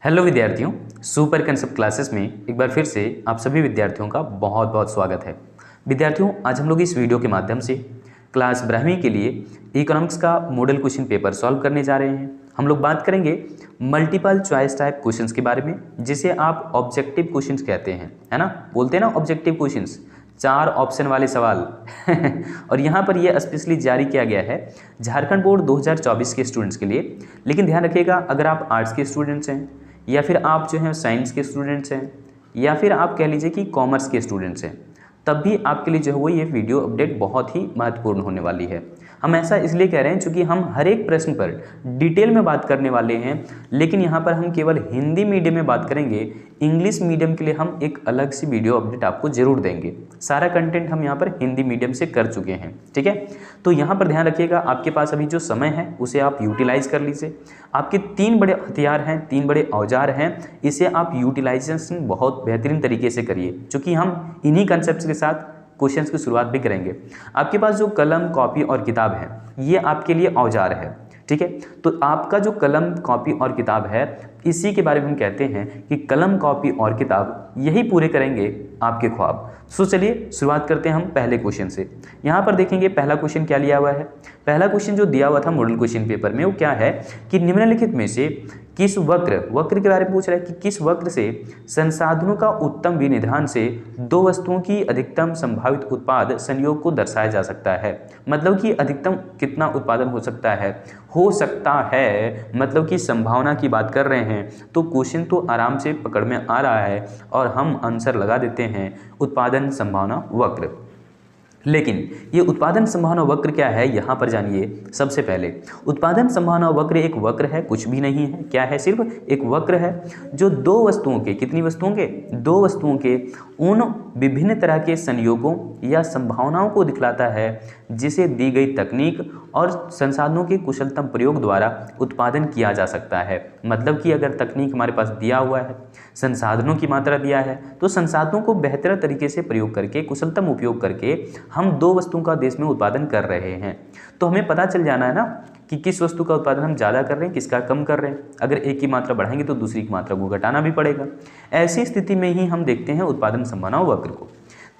Hello विद्यार्थियों, super concept classes में एक बार फिर से आप सभी विद्यार्थियों का बहुत बहुत स्वागत है। विद्यार्थियों, आज हम लोग इस वीडियो के माध्यम से क्लास 12वीं के लिए इकोनॉमिक्स का मॉडल क्वेश्चन पेपर सॉल्व करने जा रहे हैं। हम लोग बात करेंगे मल्टीपल चॉइस टाइप क्वेश्चंस के बारे में, जिसे आप ऑब्जेक्टिव क्वेश्चंस कहते हैं, है ना। बोलते हैं ना ऑब्जेक्टिव क्वेश्चंस, 4 ऑप्शन वाले सवाल और यहाँ पर ये स्पेशली जारी किया गया है झारखंड बोर्ड 2024 के स्टूडेंट्स के लिए। लेकिन ध्यान रखिएगा, अगर आप आर्ट्स के स्टूडेंट्स हैं या फिर आप जो हैं साइंस के स्टूडेंट्स हैं या फिर आप कह लीजिए कि कॉमर्स के स्टूडेंट्स हैं, तब भी आपके लिए जो है वो ये वीडियो अपडेट बहुत ही महत्वपूर्ण होने वाली है। हम ऐसा इसलिए कह रहे हैं क्योंकि हम हर एक प्रश्न पर डिटेल में बात करने वाले हैं, लेकिन यहाँ पर हम केवल हिंदी मीडियम में बात करेंगे। इंग्लिश मीडियम के लिए हम एक अलग सी वीडियो अपडेट आपको जरूर देंगे। सारा कंटेंट हम यहाँ पर हिंदी मीडियम से कर चुके हैं, ठीक है। तो यहाँ पर ध्यान रखिएगा, आपके पास अभी जो समय है उसे आप यूटिलाइज कर लीजिए। आपके 3 बड़े हथियार हैं, 3 बड़े औजार हैं, इसे आप यूटिलाइजेशन बहुत बेहतरीन तरीके से करिए, क्योंकि हम इन्हीं कंसेप्ट के साथ क्वेश्चंस की शुरुआत भी करेंगे। आपके पास जो कलम, कॉपी और किताब है, ये आपके लिए औजार है, ठीक है। तो आपका जो कलम, कॉपी और किताब है, इसी के बारे में हम कहते हैं कि कलम, कॉपी और किताब यही पूरे करेंगे आपके ख्वाब। सो चलिए शुरुआत करते हैं हम पहले क्वेश्चन से। यहाँ पर देखेंगे पहला क्वेश्चन क्या लिया हुआ है। पहला क्वेश्चन जो दिया हुआ था मॉडल क्वेश्चन पेपर में, वो क्या है कि निम्नलिखित में से किस वक्र के बारे में पूछ रहा है कि किस वक्र से संसाधनों का उत्तम विनिधान से 2 वस्तुओं की अधिकतम संभावित उत्पाद संयोग को दर्शाया जा सकता है। मतलब कि अधिकतम कितना उत्पादन हो सकता है, मतलब कि संभावना की बात कर रहे हैं। तो क्वेश्चन तो आराम से पकड़ में आ रहा है और हम आंसर लगा देते हैं उत्पादन संभावना वक्र। लेकिन ये उत्पादन संभावना वक्र क्या है, यहाँ पर जानिए। सबसे पहले उत्पादन संभावना वक्र एक वक्र है, कुछ भी नहीं है। क्या है? सिर्फ एक वक्र है जो 2 वस्तुओं के, कितनी वस्तुओं के? 2 वस्तुओं के उन विभिन्न तरह के संयोगों या संभावनाओं को दिखलाता है जिसे दी गई तकनीक और संसाधनों के कुशलतम प्रयोग द्वारा उत्पादन किया जा सकता है। मतलब कि अगर तकनीक हमारे पास दिया हुआ है, संसाधनों की मात्रा दिया है, तो संसाधनों को बेहतर तरीके से प्रयोग करके, कुशलतम उपयोग करके हम 2 वस्तुओं का देश में उत्पादन कर रहे हैं। तो हमें पता चल जाना है ना कि किस वस्तु का उत्पादन हम ज़्यादा कर रहे हैं, किसका कम कर रहे हैं। अगर एक की मात्रा बढ़ाएंगे तो दूसरी की मात्रा को घटाना भी पड़ेगा। ऐसी स्थिति में ही हम देखते हैं उत्पादन संभावना वक्र को।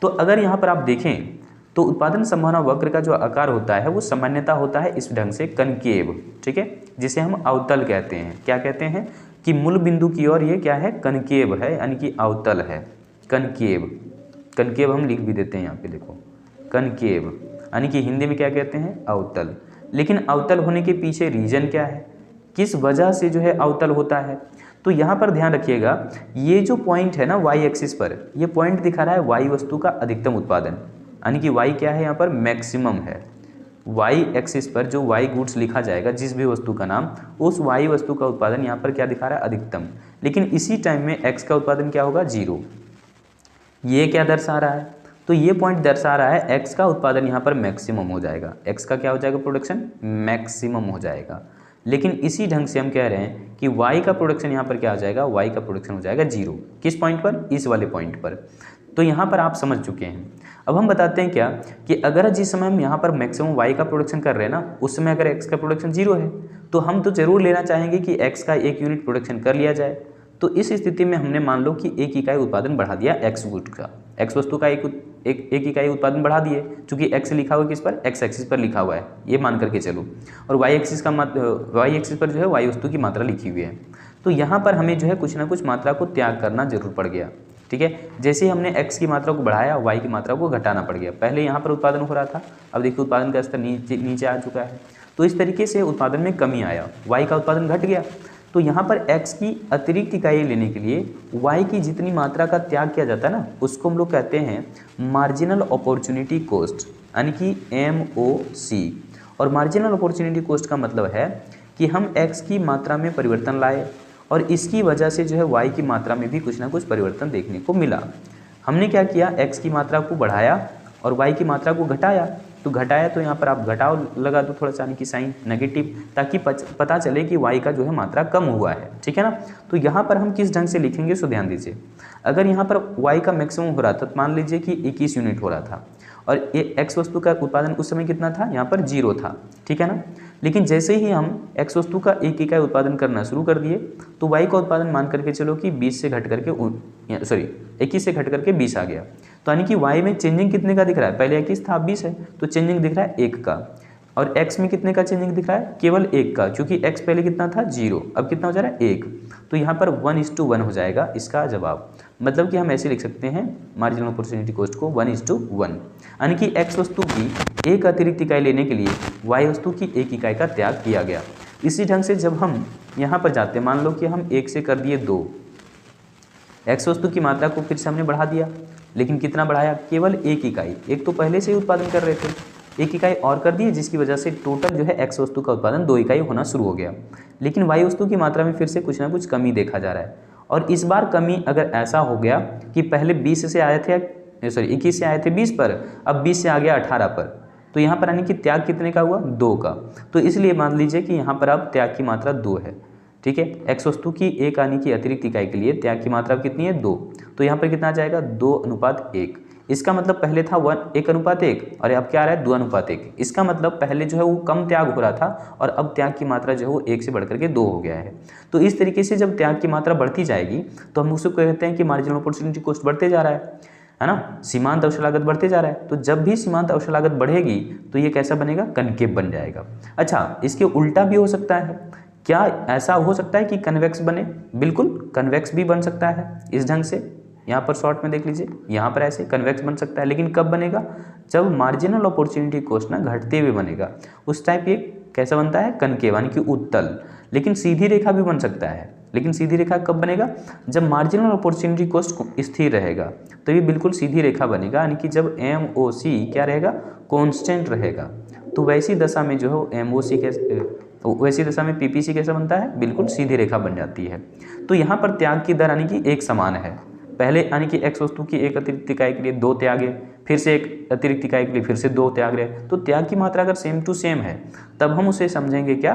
तो अगर यहाँ पर आप देखें तो उत्पादन संभावना वक्र का जो आकार होता है वो सामान्यतः होता है इस ढंग से, कनकेव, ठीक है, जिसे हम अवतल कहते हैं। क्या कहते हैं कि मूल बिंदु की ओर ये क्या है, कनकेव है, यानी कि अवतल है। कनकेव हम लिख भी देते हैं यहाँ पे, देखो कनकेव, यानी कि हिंदी में क्या कहते हैं, अवतल। लेकिन अवतल होने के पीछे रीजन क्या है, किस वजह से जो है अवतल होता है। तो यहाँ पर ध्यान रखिएगा, ये जो पॉइंट है ना वाई एक्सिस पर, ये पॉइंट दिखा रहा है वाई वस्तु का अधिकतम उत्पादन, यानी कि वाई क्या है यहाँ पर, मैक्सिमम है। वाई एक्सिस पर जो वाई गुड्स लिखा जाएगा, जिस भी वस्तु का नाम, उस वाई वस्तु का उत्पादन यहाँ पर क्या दिखा रहा है, अधिकतम। लेकिन इसी टाइम में एक्स का उत्पादन क्या होगा, 0। ये क्या दर्शा रहा है, तो ये पॉइंट दर्शा रहा है एक्स का उत्पादन यहाँ पर मैक्सिमम हो जाएगा। एक्स का क्या हो जाएगा, प्रोडक्शन मैक्सिमम हो जाएगा। लेकिन इसी ढंग से हम कह रहे हैं कि वाई का प्रोडक्शन यहाँ पर क्या हो जाएगा, वाई का प्रोडक्शन हो जाएगा 0। किस पॉइंट पर, इस वाले पॉइंट पर। तो यहाँ पर आप समझ चुके हैं। अब हम बताते हैं क्या कि अगर जिस समय हम यहाँ पर मैक्सिमम वाई का प्रोडक्शन कर रहे हैं ना, उस समय अगर एक्स का प्रोडक्शन 0 है, तो हम तो जरूर लेना चाहेंगे कि एक्स का 1 यूनिट प्रोडक्शन कर लिया जाए। तो इस स्थिति में हमने मान लो कि 1 इकाई उत्पादन बढ़ा दिया एक्स गुड का, एक्स वस्तु का एक इकाई उत्पादन बढ़ा दिए, चूंकि एक्स लिखा हुआ किस पर, एक्स एक्सिस पर लिखा हुआ है, ये मान करके चलो। और वाई एक्सिस पर जो है वाई वस्तु की मात्रा लिखी हुई है। तो यहाँ पर हमें जो है कुछ ना कुछ मात्रा को त्याग करना जरूर पड़ गया, ठीक है। जैसे हमने एक्स की मात्रा को बढ़ाया, वाई की मात्रा को घटाना पड़ गया। पहले यहाँ पर उत्पादन हो रहा था, अब देखिए उत्पादन का स्तर नीचे आ चुका है। तो इस तरीके से उत्पादन में कमी आया, वाई का उत्पादन घट गया। तो यहाँ पर एक्स की अतिरिक्त इकाई लेने के लिए वाई की जितनी मात्रा का त्याग किया जाता है ना, उसको हम लोग कहते हैं मार्जिनल अपॉर्चुनिटी कॉस्ट, यानी कि MOC। और मार्जिनल अपॉर्चुनिटी कॉस्ट का मतलब है कि हम एक्स की मात्रा में परिवर्तन लाए और इसकी वजह से जो है वाई की मात्रा में भी कुछ ना कुछ परिवर्तन देखने को मिला। हमने क्या किया, एक्स की मात्रा को बढ़ाया और वाई की मात्रा को घटाया। तो घटाया तो यहाँ पर आप घटाव लगा दो थोड़ा सा, यानी कि साइन नेगेटिव, ताकि पता चले कि वाई का जो है मात्रा कम हुआ है, ठीक है ना। तो यहाँ पर हम किस ढंग से लिखेंगे, सो ध्यान दीजिए। अगर यहाँ पर वाई का मैक्सिमम हो रहा था, तो मान लीजिए कि 21 यूनिट हो रहा था और ये एक्स वस्तु का उत्पादन उस समय कितना था, यहाँ पर 0 था, ठीक है ना। लेकिन जैसे ही हम x वस्तु का 1 इकाई उत्पादन करना शुरू कर दिए तो y का उत्पादन मान करके चलो कि 20 से घट करके 21 से घट करके 20 आ गया। तो यानी कि y में चेंजिंग कितने का दिख रहा है, पहले 21 था अब 20 है, तो चेंजिंग दिख रहा है 1 का। और x में कितने का चेंजिंग दिख रहा है, केवल 1 का, क्योंकि x पहले कितना था 0, अब कितना हो जा रहा है 1। तो यहाँ पर 1:1 हो जाएगा इसका जवाब। मतलब कि हम ऐसे लिख सकते हैं मार्जिनल अपॉर्चुनिटी कॉस्ट को 1:1, यानी कि x वस्तु की एक अतिरिक्त इकाई लेने के लिए y वस्तु की 1 इकाई का त्याग किया गया। इसी ढंग से जब हम यहाँ पर जाते हैं, मान लो कि हम 1 से कर दिए 2, x वस्तु की मात्रा को फिर से हमने बढ़ा दिया, लेकिन कितना बढ़ाया, केवल 1 इकाई। एक तो पहले से ही उत्पादन कर रहे थे, 1 इकाई और कर दिए, जिसकी वजह से टोटल जो है x वस्तु का उत्पादन 2 इकाई होना शुरू हो गया। लेकिन y वस्तु की मात्रा में फिर से कुछ ना कुछ कमी देखा जा रहा है। और इस बार कमी अगर ऐसा हो गया कि पहले 20 से आए थे 21 से आए थे 20 पर, अब 20 से आ गया 18 पर, तो यहाँ पर यानी कि त्याग कितने का हुआ, 2 का। तो इसलिए मान लीजिए कि यहाँ पर अब त्याग की मात्रा 2 है। ठीक है, x वस्तु की 1 आने की अतिरिक्त इकाई के लिए त्याग की मात्रा कितनी है, 2। तो यहाँ पर कितना आ जाएगा, 2:1। इसका मतलब पहले था 1:1 और अब क्या आ रहा है 2:1। इसका मतलब पहले जो है वो कम त्याग हो रहा था और अब त्याग की मात्रा जो है वो 1 से बढ़कर के 2 हो गया है। तो इस तरीके से जब त्याग की मात्रा बढ़ती जाएगी तो हम उसको कहते हैं कि मार्जिनल अपॉर्चुनिटी कॉस्ट बढ़ते जा रहा है ना, सीमांत अवसर लागत बढ़ते जा रहा है। तो जब भी सीमांत अवसर लागत बढ़ेगी तो ये कैसा बनेगा, कनकेव बन जाएगा। अच्छा, इसके उल्टा भी हो सकता है, क्या ऐसा हो सकता है कि कन्वेक्स बने, बिल्कुल कन्वेक्स भी बन सकता है इस ढंग से। यहाँ पर शॉर्ट में देख लीजिए, यहाँ पर ऐसे कन्वेक्स बन सकता है, लेकिन कब बनेगा, जब मार्जिनल अपॉर्चुनिटी कॉस्ट ना घटते हुए बनेगा, उस टाइप ये कैसा बनता है, कनकेव यानी कि उत्तल। लेकिन सीधी रेखा भी बन सकता है, लेकिन सीधी रेखा कब बनेगा, जब मार्जिनल अपॉर्चुनिटी कॉस्ट स्थिर रहेगा, तो ये बिल्कुल सीधी रेखा बनेगा, यानी कि जब MOC क्या रहेगा, कॉन्स्टेंट रहेगा। तो वैसी दशा में जो है MOC वैसी दशा में PPC कैसा बनता है, बिल्कुल सीधी रेखा बन जाती है। तो यहाँ पर त्याग की दर यानी कि एक समान है, पहले यानी कि x वस्तु की एक अतिरिक्त इकाई के लिए 2 त्याग है, फिर से एक अतिरिक्त इकाई के लिए फिर से 2 त्याग रहे, तो त्याग की मात्रा अगर सेम टू सेम है तब हम उसे समझेंगे क्या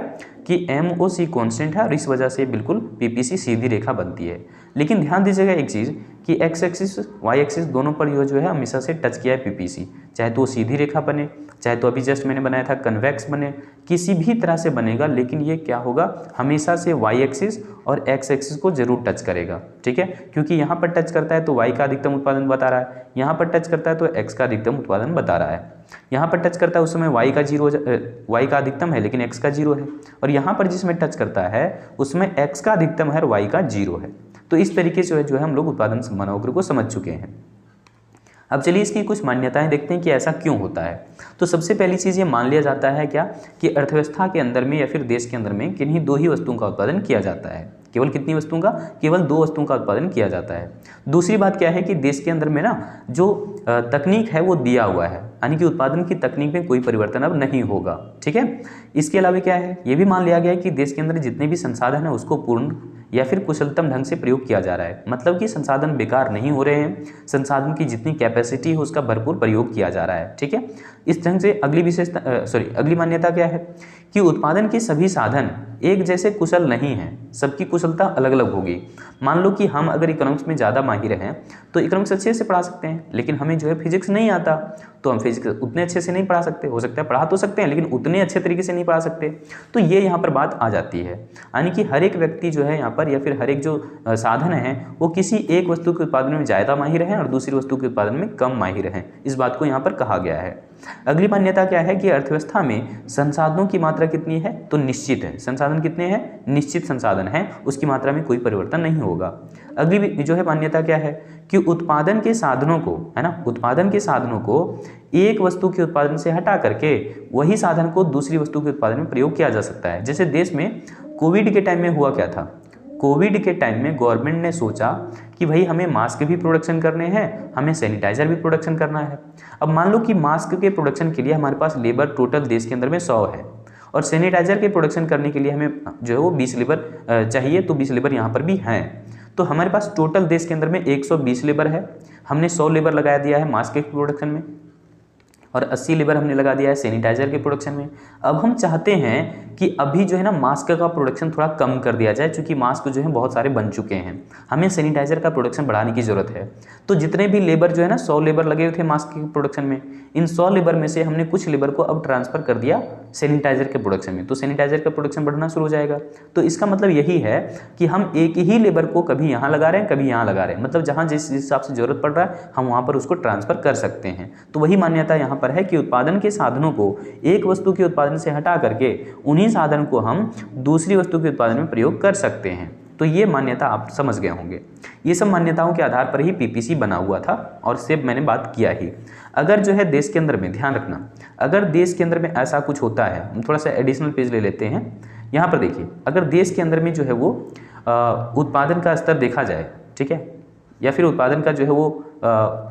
कि MOC कांस्टेंट है और इस वजह से बिल्कुल PPC सीधी रेखा बनती है। लेकिन ध्यान दीजिएगा एक चीज़ कि x एक्सिस y एक्सिस दोनों पर यह जो है हमेशा से टच किया है PPC, चाहे तो वो सीधी रेखा बने, चाहे तो अभी जस्ट मैंने बनाया था कन्वेक्स बने, किसी भी तरह से बनेगा, लेकिन ये क्या होगा, हमेशा से y एक्सिस और x एक्सिस को जरूर टच करेगा। ठीक है, क्योंकि यहाँ पर टच करता है तो y का अधिकतम उत्पादन बता रहा है, यहाँ पर टच करता है तो x का अधिकतम उत्पादन बता रहा है। यहाँ पर टच करता है उस समय y का अधिकतम है लेकिन x का 0 है, और यहाँ पर जिसमें टच करता है उसमें x का अधिकतम है और y का 0 है। तो इस तरीके से जो है हम लोग उत्पादन संभावना को समझ चुके हैं। अब चलिए इसकी कुछ मान्यताएं देखते हैं कि ऐसा क्यों होता है। तो सबसे पहली चीज़ ये मान लिया जाता है क्या कि अर्थव्यवस्था के अंदर में या फिर देश के अंदर में किन्हीं 2 ही वस्तुओं का उत्पादन किया जाता है। केवल कितनी वस्तुओं का, केवल 2 वस्तुओं का उत्पादन किया जाता है। दूसरी बात क्या है कि देश के अंदर में ना जो तकनीक है वो दिया हुआ है, यानी कि उत्पादन की तकनीक में कोई परिवर्तन अब नहीं होगा। ठीक है, इसके अलावा क्या है, ये भी मान लिया गया है कि देश के अंदर जितने भी संसाधन है उसको पूर्ण या फिर कुशलतम ढंग से प्रयोग किया जा रहा है, मतलब कि संसाधन बेकार नहीं हो रहे हैं, संसाधन की जितनी कैपेसिटी है उसका भरपूर प्रयोग किया जा रहा है। ठीक है, इस ढंग से अगली मान्यता क्या है कि उत्पादन के सभी साधन एक जैसे कुशल नहीं हैं, सबकी कुशलता अलग अलग होगी। मान लो कि हम अगर इकोनॉमिक्स में ज़्यादा माहिर हैं तो इकोनॉमिक्स अच्छे से पढ़ा सकते हैं, लेकिन हमें जो है फिजिक्स नहीं आता तो हम फिजिक्स उतने अच्छे से नहीं पढ़ा सकते। हो सकता है पढ़ा तो सकते हैं लेकिन उतने अच्छे तरीके से नहीं पढ़ा सकते। तो ये यहाँ पर बात आ जाती है, यानी कि हर एक व्यक्ति जो है यहाँ पर या फिर हर एक जो साधन है वो किसी एक वस्तु के उत्पादन में ज़्यादा माहिर हैं और दूसरी वस्तु के उत्पादन में कम माहिर हैं, इस बात को यहाँ पर कहा गया है। अगली मान्यता क्या है कि अर्थव्यवस्था में संसाधनों की मात्रा कितनी है, तो निश्चित है। संसाधन कितने हैं, निश्चित संसाधन है, उसकी मात्रा में कोई परिवर्तन नहीं होगा। अगली जो है मान्यता क्या है कि उत्पादन के साधनों को, है ना, उत्पादन के साधनों को एक वस्तु के उत्पादन से हटा करके वही साधन को दूसरी वस्तु के उत्पादन में प्रयोग किया जा सकता है। जैसे देश में कोविड के टाइम में हुआ क्या था, कोविड के टाइम में गवर्नमेंट ने सोचा कि भाई हमें मास्क भी प्रोडक्शन करने हैं, हमें सैनिटाइजर भी प्रोडक्शन करना है। अब मान लो कि मास्क के प्रोडक्शन के लिए हमारे पास लेबर टोटल देश के अंदर में 100 है और सैनिटाइजर के प्रोडक्शन करने के लिए हमें जो है वो 20 लेबर चाहिए, तो 20 लेबर यहाँ पर भी हैं। तो हमारे पास टोटल देश के अंदर में 120 लेबर है, हमने 100 लेबर लगा दिया है मास्क के प्रोडक्शन में और 80 लेबर हमने लगा दिया है सैनिटाइजर के प्रोडक्शन में। अब हम चाहते हैं कि अभी जो है ना मास्क का प्रोडक्शन थोड़ा कम कर दिया जाए, क्योंकि मास्क जो है बहुत सारे बन चुके हैं, हमें सैनिटाइजर का प्रोडक्शन बढ़ाने की ज़रूरत है। तो जितने भी लेबर जो है ना 100 लेबर लगे हुए थे मास्क के प्रोडक्शन में, इन 100 लेबर में से हमने कुछ लेबर को अब ट्रांसफ़र कर दिया सैनिटाइजर के प्रोडक्शन में, तो सैनिटाइजर का प्रोडक्शन बढ़ना शुरू हो जाएगा। तो इसका मतलब यही है कि हम एक ही लेबर को कभी यहाँ लगा रहे हैं, कभी यहाँ लगा रहे हैं, मतलब जहाँ जिस हिसाब से ज़रूरत पड़ रहा है हम वहाँ पर उसको ट्रांसफ़र कर सकते हैं। तो वही मान्यता यहाँ पर है कि उत्पादन के साधनों को एक वस्तु के उत्पादन से हटा करके उन्हीं साधन को हम दूसरी वस्तु के उत्पादन में प्रयोग कर सकते हैं। तो ये मान्यता आप समझ गए होंगे। ये सब मान्यताओं के आधार पर ही पीपीसी बना हुआ था और इससे मैंने बात किया ही। अगर जो है देश के अंदर में, ध्यान रखना, अगर देश के अंदर में ऐसा कुछ होता है, हम थोड़ा सा एडिशनल पेज ले लेते हैं। यहाँ पर देखिए, अगर देश के अंदर में जो है वो उत्पादन का स्तर देखा जाए, ठीक है, या फिर उत्पादन का जो है वो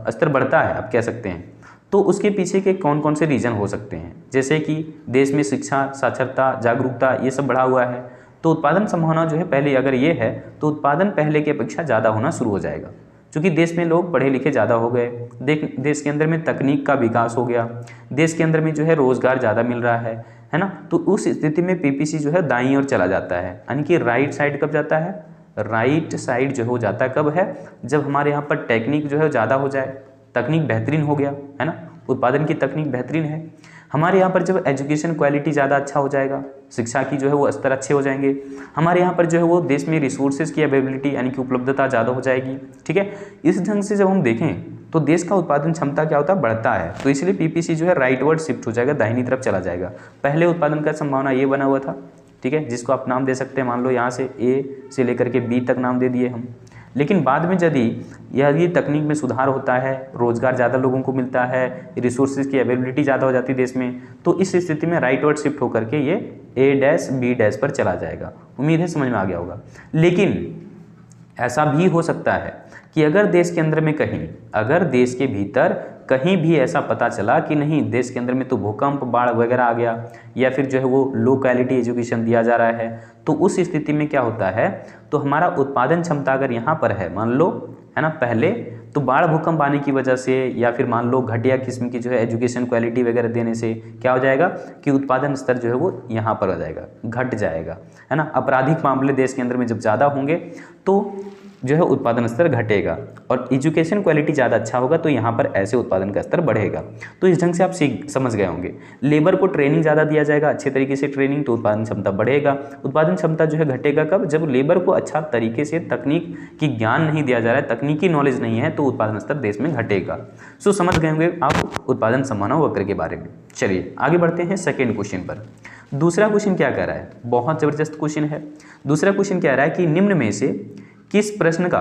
स्तर बढ़ता है आप कह सकते हैं, तो उसके पीछे के कौन कौन से रीजन हो सकते हैं। जैसे कि देश में शिक्षा, साक्षरता, जागरूकता ये सब बढ़ा हुआ है, तो उत्पादन संभावना जो है पहले अगर ये है तो उत्पादन पहले की अपेक्षा ज़्यादा होना शुरू हो जाएगा, क्योंकि देश में लोग पढ़े लिखे ज़्यादा हो गए, देश के अंदर में तकनीक का विकास हो गया, देश के अंदर में जो है रोज़गार ज़्यादा मिल रहा है ना। तो उस स्थिति में पीपीसी जो है दाईं ओर चला जाता है, यानी कि राइट साइड कब जाता है, राइट साइड जो हो जाता है कब है, जब हमारे यहाँ पर टेक्निक जो है ज़्यादा हो जाए, तकनीक बेहतरीन हो गया है ना, उत्पादन की तकनीक बेहतरीन है हमारे यहाँ पर, जब एजुकेशन क्वालिटी ज़्यादा अच्छा हो जाएगा, शिक्षा की जो है वो स्तर अच्छे हो जाएंगे, हमारे यहाँ पर जो है वो देश में रिसोर्सेज की अवेलेबिलिटी यानी कि उपलब्धता ज़्यादा हो जाएगी, ठीक है। इस ढंग से जब हम देखें तो देश का उत्पादन क्षमता क्या होता है, बढ़ता है। तो इसलिए पीपीसी जो है राइटवर्ड शिफ्ट हो जाएगा, दाहिनी तरफ चला जाएगा। पहले उत्पादन का संभावना ये बना हुआ था, ठीक है, जिसको आप नाम दे सकते हैं, मान लो यहाँ से ए से लेकर के बी तक नाम दे दिए हम। लेकिन बाद में यदि तकनीक में सुधार होता है, रोजगार ज़्यादा लोगों को मिलता है, रिसोर्सेज की अवेलेबिलिटी ज़्यादा हो जाती है देश में, तो इस स्थिति में राइटवर्ड शिफ्ट होकर के ये A-B- पर चला जाएगा। उम्मीद है समझ में आ गया होगा। लेकिन ऐसा भी हो सकता है कि अगर देश के अंदर में कहीं, अगर देश के भीतर कहीं भी ऐसा पता चला कि नहीं देश के अंदर में तो भूकंप, बाढ़ वगैरह आ गया, या फिर जो है वो लो क्वालिटी एजुकेशन दिया जा रहा है, तो उस स्थिति में क्या होता है, तो हमारा उत्पादन क्षमता अगर यहाँ पर है, मान लो है ना, पहले तो बाढ़ भूकंप आने की वजह से, या फिर मान लो घटिया किस्म की जो है एजुकेशन क्वालिटी वगैरह देने से क्या हो जाएगा कि उत्पादन स्तर जो है वो यहाँ पर हो जाएगा, घट जाएगा, है ना। आपराधिक मामले देश के अंदर में जब ज़्यादा होंगे तो जो है उत्पादन स्तर घटेगा, और एजुकेशन क्वालिटी ज़्यादा अच्छा होगा तो यहाँ पर ऐसे उत्पादन का स्तर बढ़ेगा। तो इस ढंग से आप समझ गए होंगे। लेबर को ट्रेनिंग ज़्यादा दिया जाएगा, अच्छे तरीके से ट्रेनिंग, तो उत्पादन क्षमता बढ़ेगा। उत्पादन क्षमता जो है घटेगा कब, जब लेबर को अच्छा तरीके से तकनीक की ज्ञान नहीं दिया जा रहा है, तकनीकी नॉलेज नहीं है, तो उत्पादन स्तर देश में घटेगा। सो समझ गए होंगे आप उत्पादन संभावना वक्र के बारे में। चलिए आगे बढ़ते हैं सेकेंड क्वेश्चन पर। दूसरा क्वेश्चन क्या कह रहा है, बहुत ज़बरदस्त क्वेश्चन है। दूसरा क्वेश्चन कह रहा है कि निम्न में से किस प्रश्न का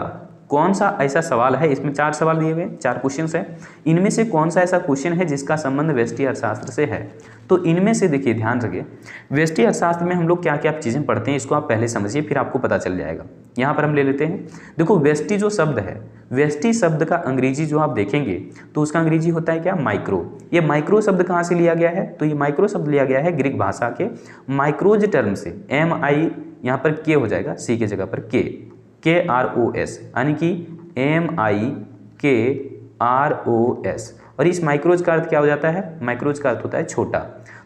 कौन सा ऐसा सवाल है, इसमें 4 सवाल दिए हुए, 4 क्वेश्चंस हैं, इनमें से कौन सा ऐसा क्वेश्चन है जिसका संबंध व्यष्टि अर्थशास्त्र से है। तो इनमें से देखिए, ध्यान रखिए, व्यष्टि अर्थशास्त्र में हम लोग क्या क्या चीज़ें पढ़ते हैं इसको आप पहले समझिए, फिर आपको पता चल जाएगा। यहाँ पर हम ले लेते हैं, देखो व्यष्टि जो शब्द है, व्यष्टि शब्द का अंग्रेजी जो आप देखेंगे तो उसका अंग्रेजी होता है क्या, माइक्रो। ये माइक्रो शब्द कहाँ से लिया गया है, तो ये माइक्रो शब्द लिया गया है ग्रीक भाषा के माइक्रोज टर्म से। MI यहाँ पर के हो जाएगा, सी की जगह पर KROS, यानी कि MIKROS। और इस माइक्रोज का अर्थ क्या हो जाता है, माइक्रोज का अर्थ होता है छोटा।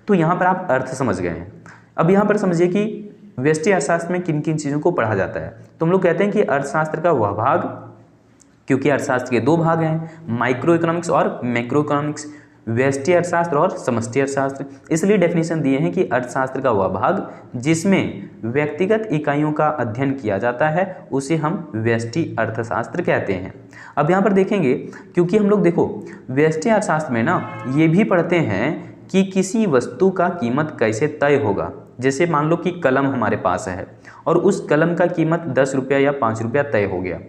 तो यहाँ पर आप अर्थ समझ गए हैं। अब यहाँ पर समझिए कि व्यष्टि अर्थशास्त्र में किन किन चीज़ों को पढ़ा जाता है। तो हम लोग कहते हैं कि अर्थशास्त्र का वह भाग, क्योंकि अर्थशास्त्र के 2 भाग हैं, माइक्रो इकोनॉमिक्स और मैक्रो इकोनॉमिक्स, व्यष्टि अर्थशास्त्र और समष्टि अर्थशास्त्र। इसलिए डेफिनेशन दिए हैं कि अर्थशास्त्र का वह भाग जिसमें व्यक्तिगत इकाइयों का अध्ययन किया जाता है उसे हम व्यष्टि अर्थशास्त्र कहते हैं। अब यहाँ पर देखेंगे, क्योंकि हम लोग देखो व्यष्टि अर्थशास्त्र में ना ये भी पढ़ते हैं कि किसी वस्तु का कीमत कैसे तय होगा। जैसे मान लो कि कलम हमारे पास है और उस कलम का कीमत 10 रुपया या 5 रुपया तय हो गया,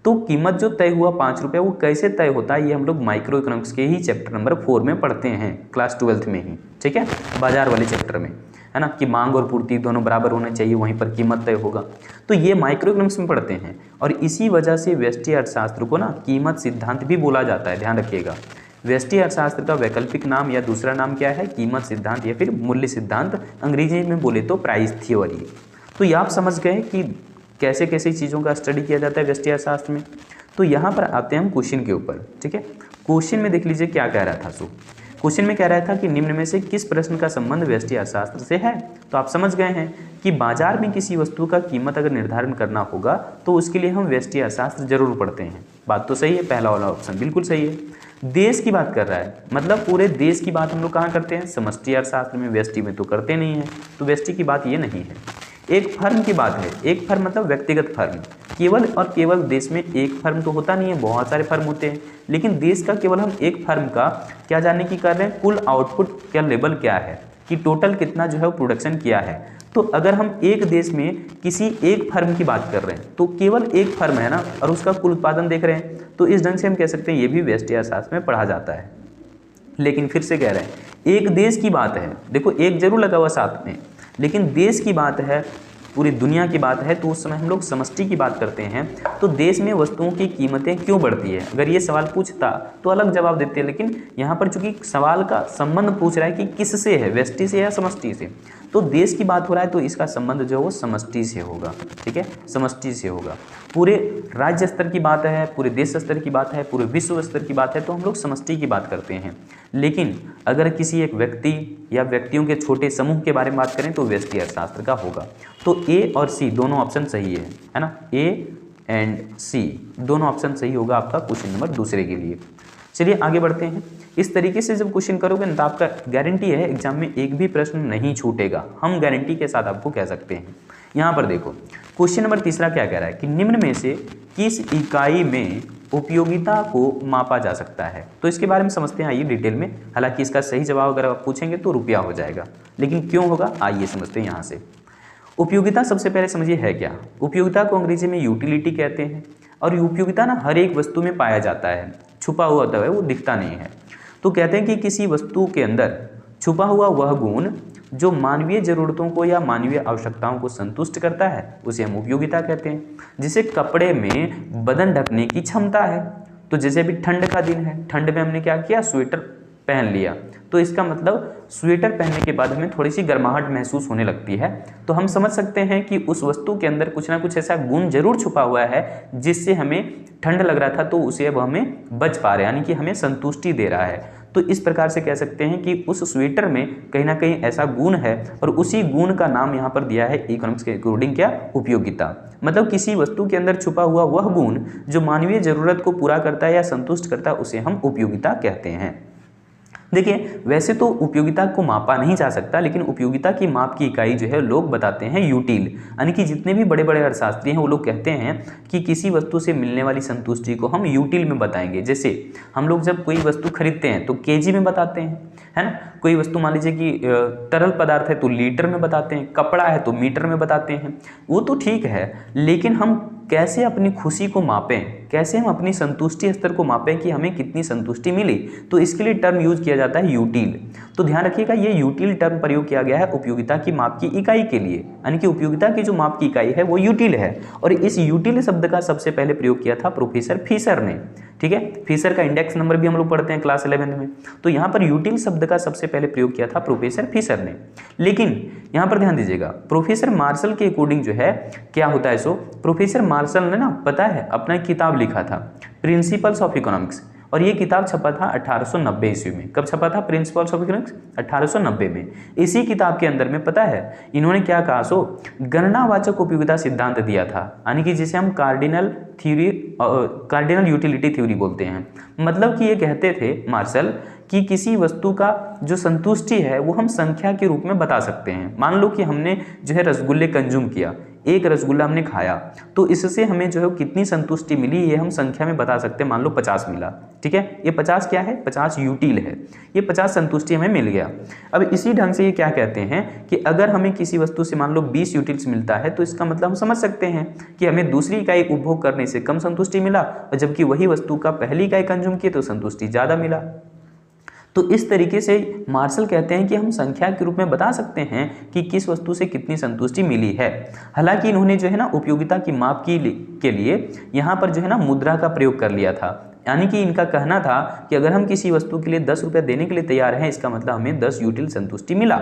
तो कीमत जो तय हुआ 5 रुपये वो कैसे तय होता है, ये हम लोग माइक्रो इकोनॉमिक्स के ही चैप्टर नंबर 4 में पढ़ते हैं, क्लास 12th में ही, ठीक है, बाजार वाले चैप्टर में, है ना, कि मांग और पूर्ति दोनों बराबर होने चाहिए, वहीं पर कीमत तय होगा। तो ये माइक्रो इकोनॉमिक्स में पढ़ते हैं, और इसी वजह से व्यष्टि अर्थशास्त्र को ना कीमत सिद्धांत भी बोला जाता है। ध्यान रखिएगा, व्यष्टि अर्थशास्त्र का वैकल्पिक नाम या दूसरा नाम क्या है, कीमत सिद्धांत या फिर मूल्य सिद्धांत, अंग्रेजी में बोले तो प्राइस थ्योरी। तो ये आप समझ गए कि कैसे कैसे चीज़ों का स्टडी किया जाता है व्यष्टि अर्थशास्त्र में। तो यहाँ पर आते हैं हम क्वेश्चन के ऊपर, ठीक है। क्वेश्चन में देख लीजिए क्या कह रहा था। सो क्वेश्चन में कह रहा था कि निम्न में से किस प्रश्न का संबंध व्यष्टि अर्थशास्त्र से है। तो आप समझ गए हैं कि बाजार में किसी वस्तु का कीमत अगर निर्धारण करना होगा तो उसके लिए हम व्यष्टि अर्थशास्त्र जरूर पढ़ते हैं। बात तो सही है, पहला वाला ऑप्शन बिल्कुल सही है। देश की बात कर रहा है, मतलब पूरे देश की बात हम लोग कहाँ करते हैं, समष्टि अर्थशास्त्र में, व्यष्टि में तो करते नहीं है, तो व्यष्टि की बात ये नहीं है। एक फर्म की बात है, एक फर्म मतलब व्यक्तिगत फर्म, केवल और केवल देश में एक फर्म तो होता नहीं है, बहुत सारे फर्म होते हैं, लेकिन देश का केवल हम एक फर्म का क्या जानने की कर रहे हैं, कुल आउटपुट क्या लेवल क्या है, कि टोटल कितना जो है वो प्रोडक्शन किया है। तो अगर हम एक देश में किसी एक फर्म की बात कर रहे हैं तो केवल एक फर्म है ना, और उसका कुल उत्पादन देख रहे हैं, तो इस ढंग से हम कह सकते हैं ये भी व्यष्टि अर्थशास्त्र में पढ़ा जाता है। लेकिन फिर से कह रहे हैं एक देश की बात है, देखो एक जरूर लगा हुआ साथ में, लेकिन देश की बात है, पूरी दुनिया की बात है, तो उस समय हम लोग समष्टि की बात करते हैं। तो देश में वस्तुओं की कीमतें क्यों बढ़ती है, अगर ये सवाल पूछता तो अलग जवाब देते हैं, लेकिन यहाँ पर चूंकि सवाल का संबंध पूछ रहा है कि किससे है, व्यष्टि से या समष्टि से, तो देश की बात हो रहा है तो इसका संबंध जो है वो समष्टि से होगा। ठीक है, समष्टि से होगा। पूरे राज्य स्तर की बात है, पूरे देश स्तर की बात है, पूरे विश्व स्तर की बात है, तो हम लोग समष्टि की बात करते हैं। लेकिन अगर किसी एक व्यक्ति या व्यक्तियों के छोटे समूह के बारे में बात करें तो व्यष्टि अर्थशास्त्र का होगा। तो ए और सी दोनों ऑप्शन सही है ना, ए एंड सी दोनों ऑप्शन सही होगा आपका क्वेश्चन नंबर दूसरे के लिए। चलिए आगे बढ़ते हैं। इस तरीके से जब क्वेश्चन करोगे ना तो आपका गारंटी है एग्जाम में एक भी प्रश्न नहीं छूटेगा, हम गारंटी के साथ आपको कह सकते हैं। यहाँ पर देखो क्वेश्चन नंबर तीसरा क्या कह रहा है कि निम्न में से किस इकाई में उपयोगिता को मापा जा सकता है। तो इसके बारे में समझते हैं आइए डिटेल में। हालांकि इसका सही जवाब अगर आप पूछेंगे तो रुपया हो जाएगा, लेकिन क्यों होगा आइए समझते हैं यहाँ से। उपयोगिता सबसे पहले समझिए है क्या। उपयोगिता को अंग्रेजी में यूटिलिटी कहते हैं, और उपयोगिता ना हर एक वस्तु में पाया जाता है, छुपा हुआ होता है, वो दिखता नहीं है। तो कहते हैं कि किसी वस्तु के अंदर छुपा हुआ वह गुण जो मानवीय जरूरतों को या मानवीय आवश्यकताओं को संतुष्ट करता है उसे हम उपयोगिता कहते हैं। जैसे कपड़े में बदन ढकने की क्षमता है, तो जैसे अभी ठंड का दिन है, ठंड में हमने क्या किया, स्वेटर पहन लिया, तो इसका मतलब स्वेटर पहनने के बाद हमें थोड़ी सी गर्माहट महसूस होने लगती है। तो हम समझ सकते हैं कि उस वस्तु के अंदर कुछ ना कुछ ऐसा गुण जरूर छुपा हुआ है जिससे हमें ठंड लग रहा था तो उसे अब हमें बच पा रहे हैं, यानी कि हमें संतुष्टि दे रहा है। तो इस प्रकार से कह सकते हैं कि उस स्वेटर में कहीं ना कहीं ऐसा गुण है, और उसी गुण का नाम यहाँ पर दिया है इकोनॉमिक्स के अकॉर्डिंग क्या, उपयोगिता। मतलब किसी वस्तु के अंदर छुपा हुआ वह गुण जो मानवीय जरूरत को पूरा करता है या संतुष्ट करता है उसे हम उपयोगिता कहते हैं। देखिए वैसे तो उपयोगिता को मापा नहीं जा सकता, लेकिन उपयोगिता की माप की इकाई जो है लोग बताते हैं यूटिल, यानी कि जितने भी बड़े बड़े अर्थशास्त्री हैं वो लोग कहते हैं कि किसी वस्तु से मिलने वाली संतुष्टि को हम यूटिल में बताएंगे। जैसे हम लोग जब कोई वस्तु खरीदते हैं तो केजी में बताते हैं, है ना। कोई वस्तु मान लीजिए कि तरल पदार्थ है तो लीटर में बताते हैं, कपड़ा है तो मीटर में बताते हैं, वो तो ठीक है, लेकिन हम कैसे अपनी खुशी को मापें, कैसे हम अपनी संतुष्टि स्तर को मापें कि हमें कितनी संतुष्टि मिली, तो इसके लिए टर्म यूज किया जाता है यूटिल। तो ध्यान रखिएगा ये यूटिल टर्म प्रयोग किया गया है उपयोगिता की माप की इकाई के लिए, यानी कि उपयोगिता की जो माप की इकाई है वो यूटिल है। और इस यूटिल शब्द का सबसे पहले प्रयोग किया था प्रोफेसर फिशर ने। ठीक है, फिशर का इंडेक्स नंबर भी हम लोग पढ़ते हैं क्लास 11 में। तो यहाँ पर यूटिल शब्द का सबसे पहले प्रयोग किया था प्रोफेसर फिशर ने। लेकिन यहाँ पर ध्यान दीजिएगा प्रोफेसर मार्शल के अकॉर्डिंग जो है क्या होता है, सो प्रोफेसर मार्शल ने ना पता है अपना किताब लिखा था प्रिंसिपल्स ऑफ इकोनॉमिक्स, और ये किताब छपा था 1890 ईस्वी में। कब छपा था प्रिंसिपल्स ऑफ इकोनॉमिक्स, 1890 में। इसी किताब के अंदर में पता है इन्होंने क्या कहा, सो गणनावाचक उपयोगिता सिद्धांत दिया था, यानी कि जिसे हम कार्डिनल यूटिलिटी थ्योरी बोलते हैं। मतलब कि ये कहते थे मार्शल कि किसी वस्तु का जो संतुष्टि है वो हम संख्या के रूप में बता सकते हैं। मान लो कि हमने जो है रसगुल्ले कंज्यूम किया, एक रसगुल्ला हमने खाया, तो इससे हमें जो है कितनी संतुष्टि मिली ये हम संख्या में बता सकते हैं। मान लो 50 मिला, ठीक है, ये 50 क्या है, 50 यूटिल है, ये 50 संतुष्टि हमें मिल गया। अब इसी ढंग से ये क्या कहते हैं कि अगर हमें किसी वस्तु से मान लो 20 यूटिल्स मिलता है तो इसका मतलब हम समझ सकते हैं कि हमें दूसरी इकाई उपभोग करने से कम संतुष्टि मिला, और जबकि वही वस्तु का पहली इकाई कंज्यूम किए तो संतुष्टि ज़्यादा मिला। तो इस तरीके से मार्शल कहते हैं कि हम संख्या के रूप में बता सकते हैं कि किस वस्तु से कितनी संतुष्टि मिली है। हालांकि इन्होंने जो है ना उपयोगिता की माप के लिए यहाँ पर जो है ना मुद्रा का प्रयोग कर लिया था। यानी कि इनका कहना था कि अगर हम किसी वस्तु के लिए 10 रुपया देने के लिए तैयार हैं, इसका मतलब हमें 10 यूटिल संतुष्टि मिला।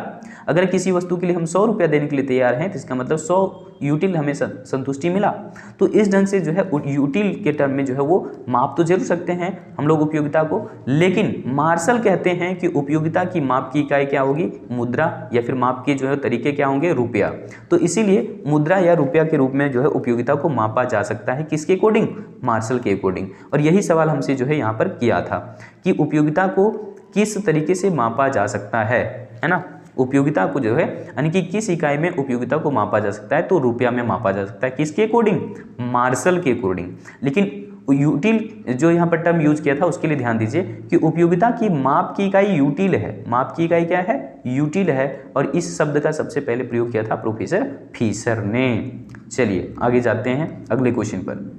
अगर किसी वस्तु के लिए हम 100 रुपया देने के लिए तैयार हैं तो इसका मतलब 100 यूटिल हमें संतुष्टि मिला। तो इस ढंग से जो है यूटिल के टर्म में जो है वो माप तो जरूर सकते हैं हम लोग उपयोगिता को, लेकिन मार्शल कहते हैं कि उपयोगिता की माप की इकाई क्या होगी, मुद्रा, या फिर माप के जो है तरीके क्या होंगे, रुपया। तो इसीलिए मुद्रा या रुपया के रूप में जो है उपयोगिता को मापा जा सकता है, किसके अकॉर्डिंग, मार्शल के अकॉर्डिंग। और यही सवाल हमसे जो है यहाँ पर किया था कि उपयोगिता को किस तरीके से मापा जा सकता है ना। उपयोगिता को जो है यानी कि किस इकाई में उपयोगिता को मापा जा सकता है, तो रुपया में मापा जा सकता है, किसके अकॉर्डिंग, मार्शल के अकॉर्डिंग। लेकिन यूटिल जो यहाँ पर टर्म यूज किया था उसके लिए ध्यान दीजिए कि उपयोगिता की माप की इकाई यूटिल है, माप की इकाई क्या है, यूटिल है। और इस शब्द का सबसे पहले प्रयोग किया था प्रोफेसर फीसर ने। चलिए आगे जाते हैं अगले क्वेश्चन पर।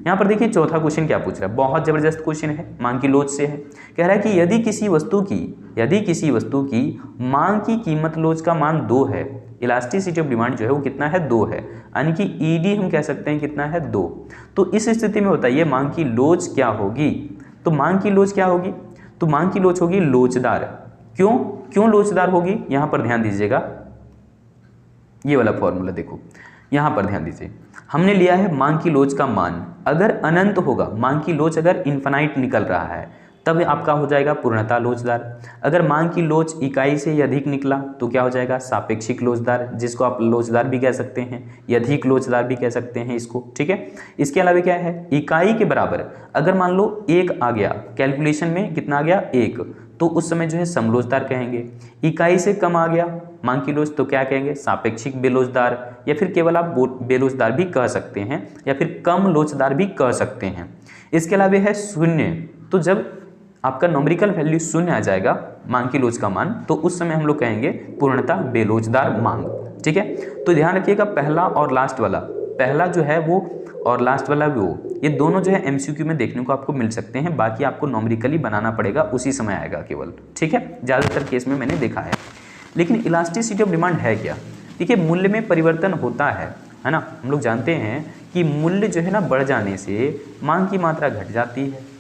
यहाँ पर देखिए चौथा क्वेश्चन क्या पूछ रहा है, बहुत जबरदस्त क्वेश्चन है, मांग की लोच से है। कह रहा है कि यदि किसी वस्तु की मांग की कीमत लोच का मान 2 है, इलास्टिसिटी ऑफ डिमांड जो है वो कितना है, 2 है, यानी कि ईडी हम कह सकते हैं कितना है, 2। तो इस स्थिति में बताइए मांग की लोच क्या होगी। तो मांग की लोच क्या होगी, तो मांग की लोच होगी लोचदार। क्यों लोचदार होगी, यहाँ पर ध्यान दीजिएगा, ये वाला फॉर्मूला देखो, यहाँ पर ध्यान दीजिए। हमने लिया है मांग की लोच का मान अगर अनंत होगा, मांग की लोच अगर इन्फिनाइट निकल रहा है तब आपका हो जाएगा पूर्णतः लोचदार। अगर मांग की लोच इकाई से अधिक निकला तो क्या हो जाएगा, सापेक्षिक लोचदार, जिसको आप लोचदार भी कह सकते हैं, अधिक लोचदार भी कह सकते हैं इसको, ठीक है। इसके अलावा क्या है, इकाई के बराबर अगर मान लो 1 आ गया, कैलकुलेशन में कितना आ गया, 1, तो उस समय जो है समलोचदार कहेंगे। इकाई से कम आ गया मांग की लोच तो क्या कहेंगे, सापेक्षिक बेलोचदार, या फिर केवल आप बेलोचदार भी कह सकते हैं, या फिर कम लोचदार भी कह सकते हैं। इसके अलावा है शून्य, तो जब आपका नॉमरिकल वैल्यू 0 आ जाएगा मांग की लोच का मान, तो उस समय हम लोग कहेंगे पूर्णतः बेलोचदार मांग, ठीक है। तो ध्यान रखिएगा पहला और लास्ट वाला, पहला जो है वो और लास्ट वाला वो, ये दोनों जो है एमसीक्यू में देखने को आपको मिल सकते हैं, बाकी आपको नॉमरिकली बनाना पड़ेगा, उसी समय आएगा केवल, ठीक है। ज़्यादातर केस में मैंने देखा है। लेकिन इलास्टिसिटी ऑफ डिमांड है क्या, देखिए मूल्य में परिवर्तन होता है ना। हम लोग जानते हैं कि मूल्य जो है ना बढ़ जाने से मांग की मात्रा घट जाती है,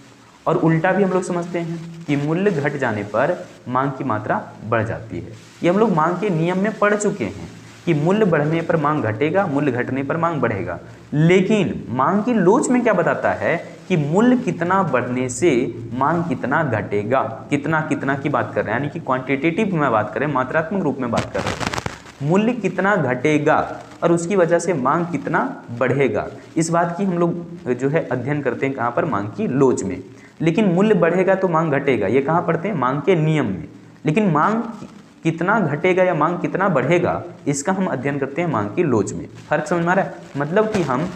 और उल्टा भी हम लोग समझते हैं कि मूल्य घट जाने पर मांग की मात्रा बढ़ जाती है। ये हम लोग मांग के नियम में पढ़ चुके हैं कि मूल्य बढ़ने पर मांग घटेगा, मूल्य घटने पर मांग बढ़ेगा। लेकिन मांग की लोच में क्या बताता है कि मूल्य कितना बढ़ने से मांग कितना घटेगा, कितना की बात कर रहे हैं, यानी कि क्वांटिटेटिव में बात करें, मात्रात्मक रूप में बात कर रहे हैं। मूल्य कितना घटेगा और उसकी वजह से मांग कितना बढ़ेगा, इस बात की हम लोग जो है अध्ययन करते हैं कहाँ पर, मांग की लोच में। लेकिन मूल्य बढ़ेगा तो मांग घटेगा, ये कहाँ पढ़ते हैं, मांग के नियम में। लेकिन मांग कितना घटेगा या मांग कितना बढ़ेगा, इसका हम अध्ययन करते हैं मांग की लोच में। फर्क समझ में आ रहा है, मतलब कि हम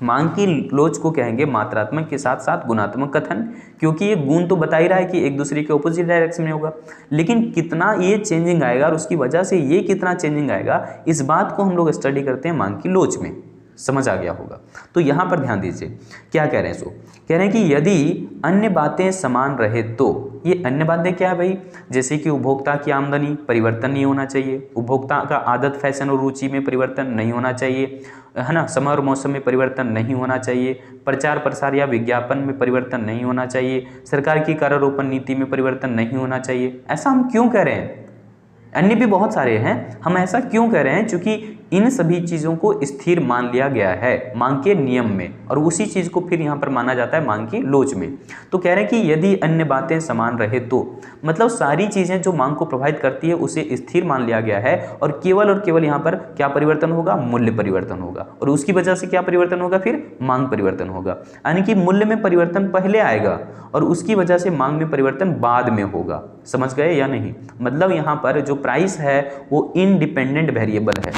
मांग की लोच को कहेंगे मात्रात्मक के साथ साथ गुणात्मक कथन, क्योंकि ये गुण तो बता ही रहा है कि एक दूसरे के ऑपोजिट डायरेक्शन में होगा, लेकिन कितना ये चेंजिंग आएगा और उसकी वजह से ये कितना चेंजिंग आएगा, इस बात को हम लोग स्टडी करते हैं मांग की लोच में। समझ आ गया होगा। तो यहाँ पर ध्यान दीजिए क्या कह रहे हैं, सो कह रहे हैं कि यदि अन्य बातें समान रहे तो, ये अन्य बातें क्या है भाई, जैसे कि उपभोक्ता की आमदनी परिवर्तन नहीं होना चाहिए, उपभोक्ता का आदत फैशन और रुचि में परिवर्तन नहीं होना चाहिए, है ना, समय और मौसम में परिवर्तन नहीं होना चाहिए, प्रचार प्रसार या विज्ञापन में परिवर्तन नहीं होना चाहिए, सरकार की करारोपण नीति में परिवर्तन नहीं होना चाहिए। ऐसा हम क्यों कह रहे हैं, अन्य भी बहुत सारे हैं, हम ऐसा क्यों कह रहे हैं, क्योंकि इन सभी चीज़ों को स्थिर मान लिया गया है मांग के नियम में, और उसी चीज़ को फिर यहाँ पर माना जाता है मांग की लोच में। तो कह रहे हैं कि यदि अन्य बातें समान रहे तो, मतलब सारी चीज़ें जो मांग को प्रभावित करती है उसे स्थिर मान लिया गया है, और केवल यहाँ पर क्या परिवर्तन होगा, मूल्य परिवर्तन होगा, और उसकी वजह से क्या परिवर्तन होगा, फिर मांग परिवर्तन होगा। यानी कि मूल्य में परिवर्तन पहले आएगा और उसकी वजह से मांग में परिवर्तन बाद में होगा। समझ गए या नहीं, मतलब यहाँ पर जो प्राइस है वो इनडिपेंडेंट वेरिएबल है,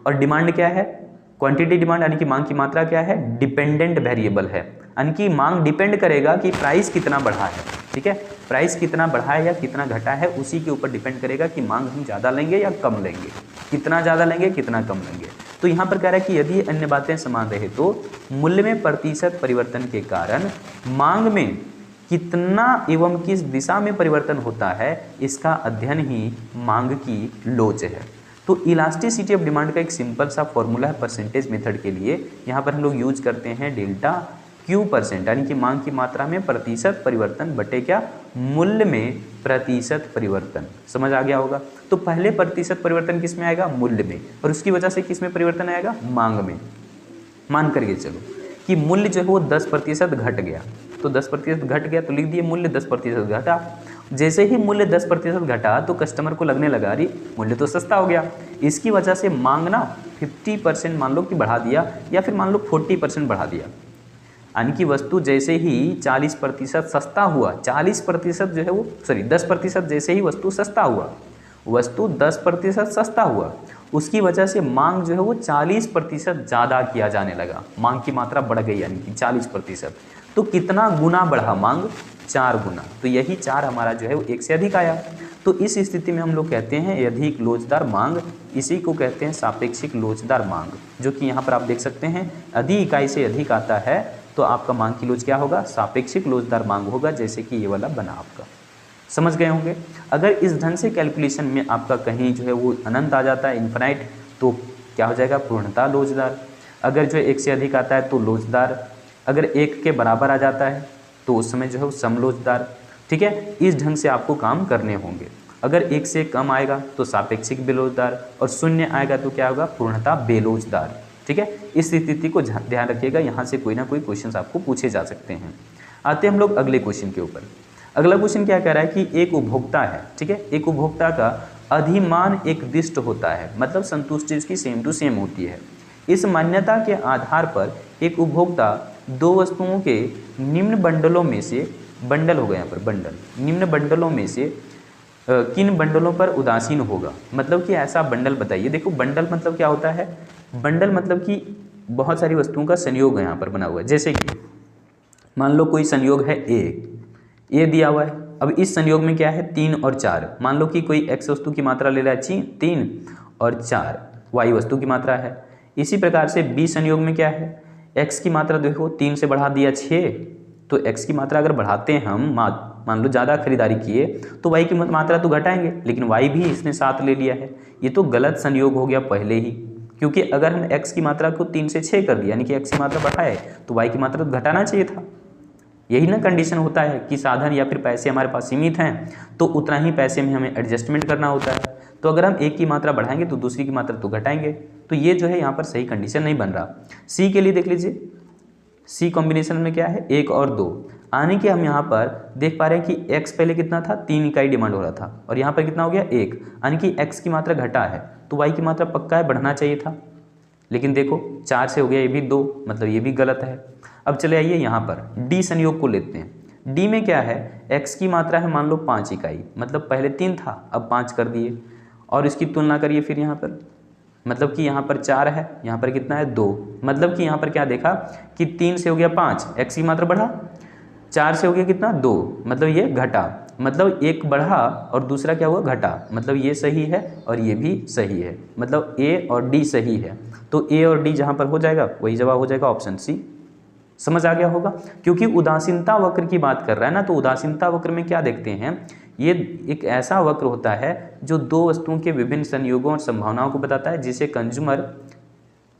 और डिमांड क्या है, क्वांटिटी डिमांड यानी कि मांग की मात्रा क्या है, डिपेंडेंट वेरिएबल है, यानी कि मांग डिपेंड करेगा कि प्राइस कितना बढ़ा है, ठीक है, प्राइस कितना बढ़ा है या कितना घटा है, उसी के ऊपर डिपेंड करेगा कि मांग हम ज़्यादा लेंगे या कम लेंगे, कितना ज़्यादा लेंगे कितना कम लेंगे। तो यहाँ पर कह रहा है कि यदि अन्य बातें समान रहे तो मूल्य में प्रतिशत परिवर्तन के कारण मांग में कितना एवं किस दिशा में परिवर्तन होता है, इसका अध्ययन ही मांग की लोच है। तो इलास्टिसिटी ऑफ डिमांड का एक सिंपल सा फॉर्मूला है परसेंटेज मेथड के लिए, यहाँ पर हम लोग यूज करते हैं डेल्टा Q%, यानी कि मांग की मात्रा में प्रतिशत परिवर्तन बटे क्या, मूल्य में प्रतिशत परिवर्तन। समझ आ गया होगा। तो पहले प्रतिशत परिवर्तन किस में आएगा, मूल्य में, और उसकी वजह से किस में परिवर्तन आएगा, मांग में। मान करके चलो कि मूल्य जो है वो 10% घट गया, तो 10% घट गया तो लिख दिए मूल्य 10% घटा। जैसे ही मूल्य 10% घटा तो कस्टमर को लगने लगा अरे मूल्य तो सस्ता हो गया, इसकी वजह से मांग ना 50% मान लो कि बढ़ा दिया, या फिर मान लो 40% बढ़ा दिया। यानी कि वस्तु जैसे ही 40% सस्ता हुआ, 40% जो है वो 10% जैसे ही वस्तु सस्ता हुआ, वस्तु 10% सस्ता हुआ, उसकी वजह से मांग जो है वो 40% ज़्यादा किया जाने लगा, मांग की मात्रा बढ़ गई, यानी कि 40%। तो कितना गुना बढ़ा मांग, 4 गुना। तो यही 4 हमारा जो है वो 1 से अधिक आया। तो इस स्थिति में हम लोग कहते हैं अधिक लोचदार मांग, इसी को कहते हैं सापेक्षिक लोचदार मांग, जो कि यहाँ पर आप देख सकते हैं अधिक इकाई से अधिक आता है तो आपका मांग की लोच क्या होगा, सापेक्षिक लोचदार मांग होगा, जैसे कि ये वाला बना आपका। समझ गए होंगे। अगर इस ढंग से कैलकुलेशन में आपका कहीं जो है वो अनंत आ जाता है, इन्फिनाइट, तो क्या हो जाएगा, पूर्णतः लोचदार। अगर जो है 1 से अधिक आता है तो लोचदार, अगर 1 के बराबर आ जाता है तो उस समय जो है वो समलोचदार। ठीक है, इस ढंग से आपको काम करने होंगे। अगर 1 से कम आएगा तो सापेक्षिक बेलोचदार, और 0 आएगा तो क्या होगा, पूर्णतः बेलोचदार। ठीक है, इस स्थिति को ध्यान रखिएगा, यहाँ से कोई ना कोई क्वेश्चन आपको पूछे जा सकते हैं। आते हैं हम लोग अगले क्वेश्चन के ऊपर। अगला क्वेश्चन क्या कह रहा है कि एक उपभोक्ता है, ठीक है, एक उपभोक्ता का अधिमान एक दिष्ट होता है, मतलब संतुष्टि उसकी सेम टू सेम होती है। इस मान्यता के आधार पर एक उपभोक्ता 2 वस्तुओं के निम्न बंडलों में से, बंडल हो गए यहाँ पर बंडल, निम्न बंडलों में से किन बंडलों पर उदासीन होगा। मतलब कि ऐसा बंडल बताइए। देखो बंडल मतलब क्या होता है, बंडल मतलब कि बहुत सारी वस्तुओं का संयोग यहाँ पर बना हुआ है। जैसे कि मान लो कोई संयोग है ए दिया हुआ है। अब इस संयोग में क्या है, 3 और 4। मान लो कि कोई x वस्तु की मात्रा ले रहा है 3 और 4 y वस्तु की मात्रा है। इसी प्रकार से b संयोग में क्या है, x की मात्रा देखो 3 से बढ़ा दिया 6, तो x की मात्रा अगर बढ़ाते हैं हम, मान लो ज़्यादा खरीदारी किए तो y की मात्रा तो घटाएंगे, लेकिन y भी इसने 7 ले लिया है। ये तो गलत संयोग हो गया पहले ही, क्योंकि अगर हम x की मात्रा को 3 से 6 कर दिया, यानी कि x की मात्रा बढ़ाए, तो y की मात्रा तो घटाना चाहिए था। यही ना कंडीशन होता है कि साधन या फिर पैसे हमारे पास सीमित हैं तो उतना ही पैसे में हमें एडजस्टमेंट करना होता है। तो अगर हम एक की मात्रा बढ़ाएंगे तो दूसरी की मात्रा तो घटाएंगे। तो ये जो है यहाँ पर सही कंडीशन नहीं बन रहा। सी के लिए देख लीजिए, सी कॉम्बिनेशन में क्या है, 1 और 2। आने के हम यहाँ पर देख पा रहे हैं कि x पहले कितना था, 3 इकाई डिमांड हो रहा था, और यहाँ पर कितना हो गया 1, यानी कि x की मात्रा घटा है तो y की मात्रा पक्का है बढ़ना चाहिए था। लेकिन देखो 4 से हो गया ये भी 2, मतलब ये भी गलत है। अब चले आइए यहाँ पर डी संयोग को लेते हैं। डी में क्या है, x की मात्रा है मान लो 5 इकाई, मतलब पहले 3 था अब 5 कर दिए, और इसकी तुलना करिए फिर यहाँ पर, मतलब कि यहाँ पर 4 है, यहाँ पर कितना है 2, मतलब कि यहाँ पर क्या देखा कि 3 से हो गया 5, x की मात्रा बढ़ा, 4 से हो गया कितना 2, मतलब ये घटा, मतलब एक बढ़ा और दूसरा क्या हुआ घटा, मतलब ये सही है और ये भी सही है, मतलब ए और डी सही है। तो ए और डी जहाँ पर हो जाएगा वही जवाब हो जाएगा ऑप्शन सी। समझ आ गया होगा। क्योंकि उदासीनता वक्र की बात कर रहा है ना, तो उदासीनता वक्र में क्या देखते हैं, ये एक ऐसा वक्र होता है जो 2 वस्तुओं के विभिन्न संयोगों और संभावनाओं को बताता है, जिसे कंज्यूमर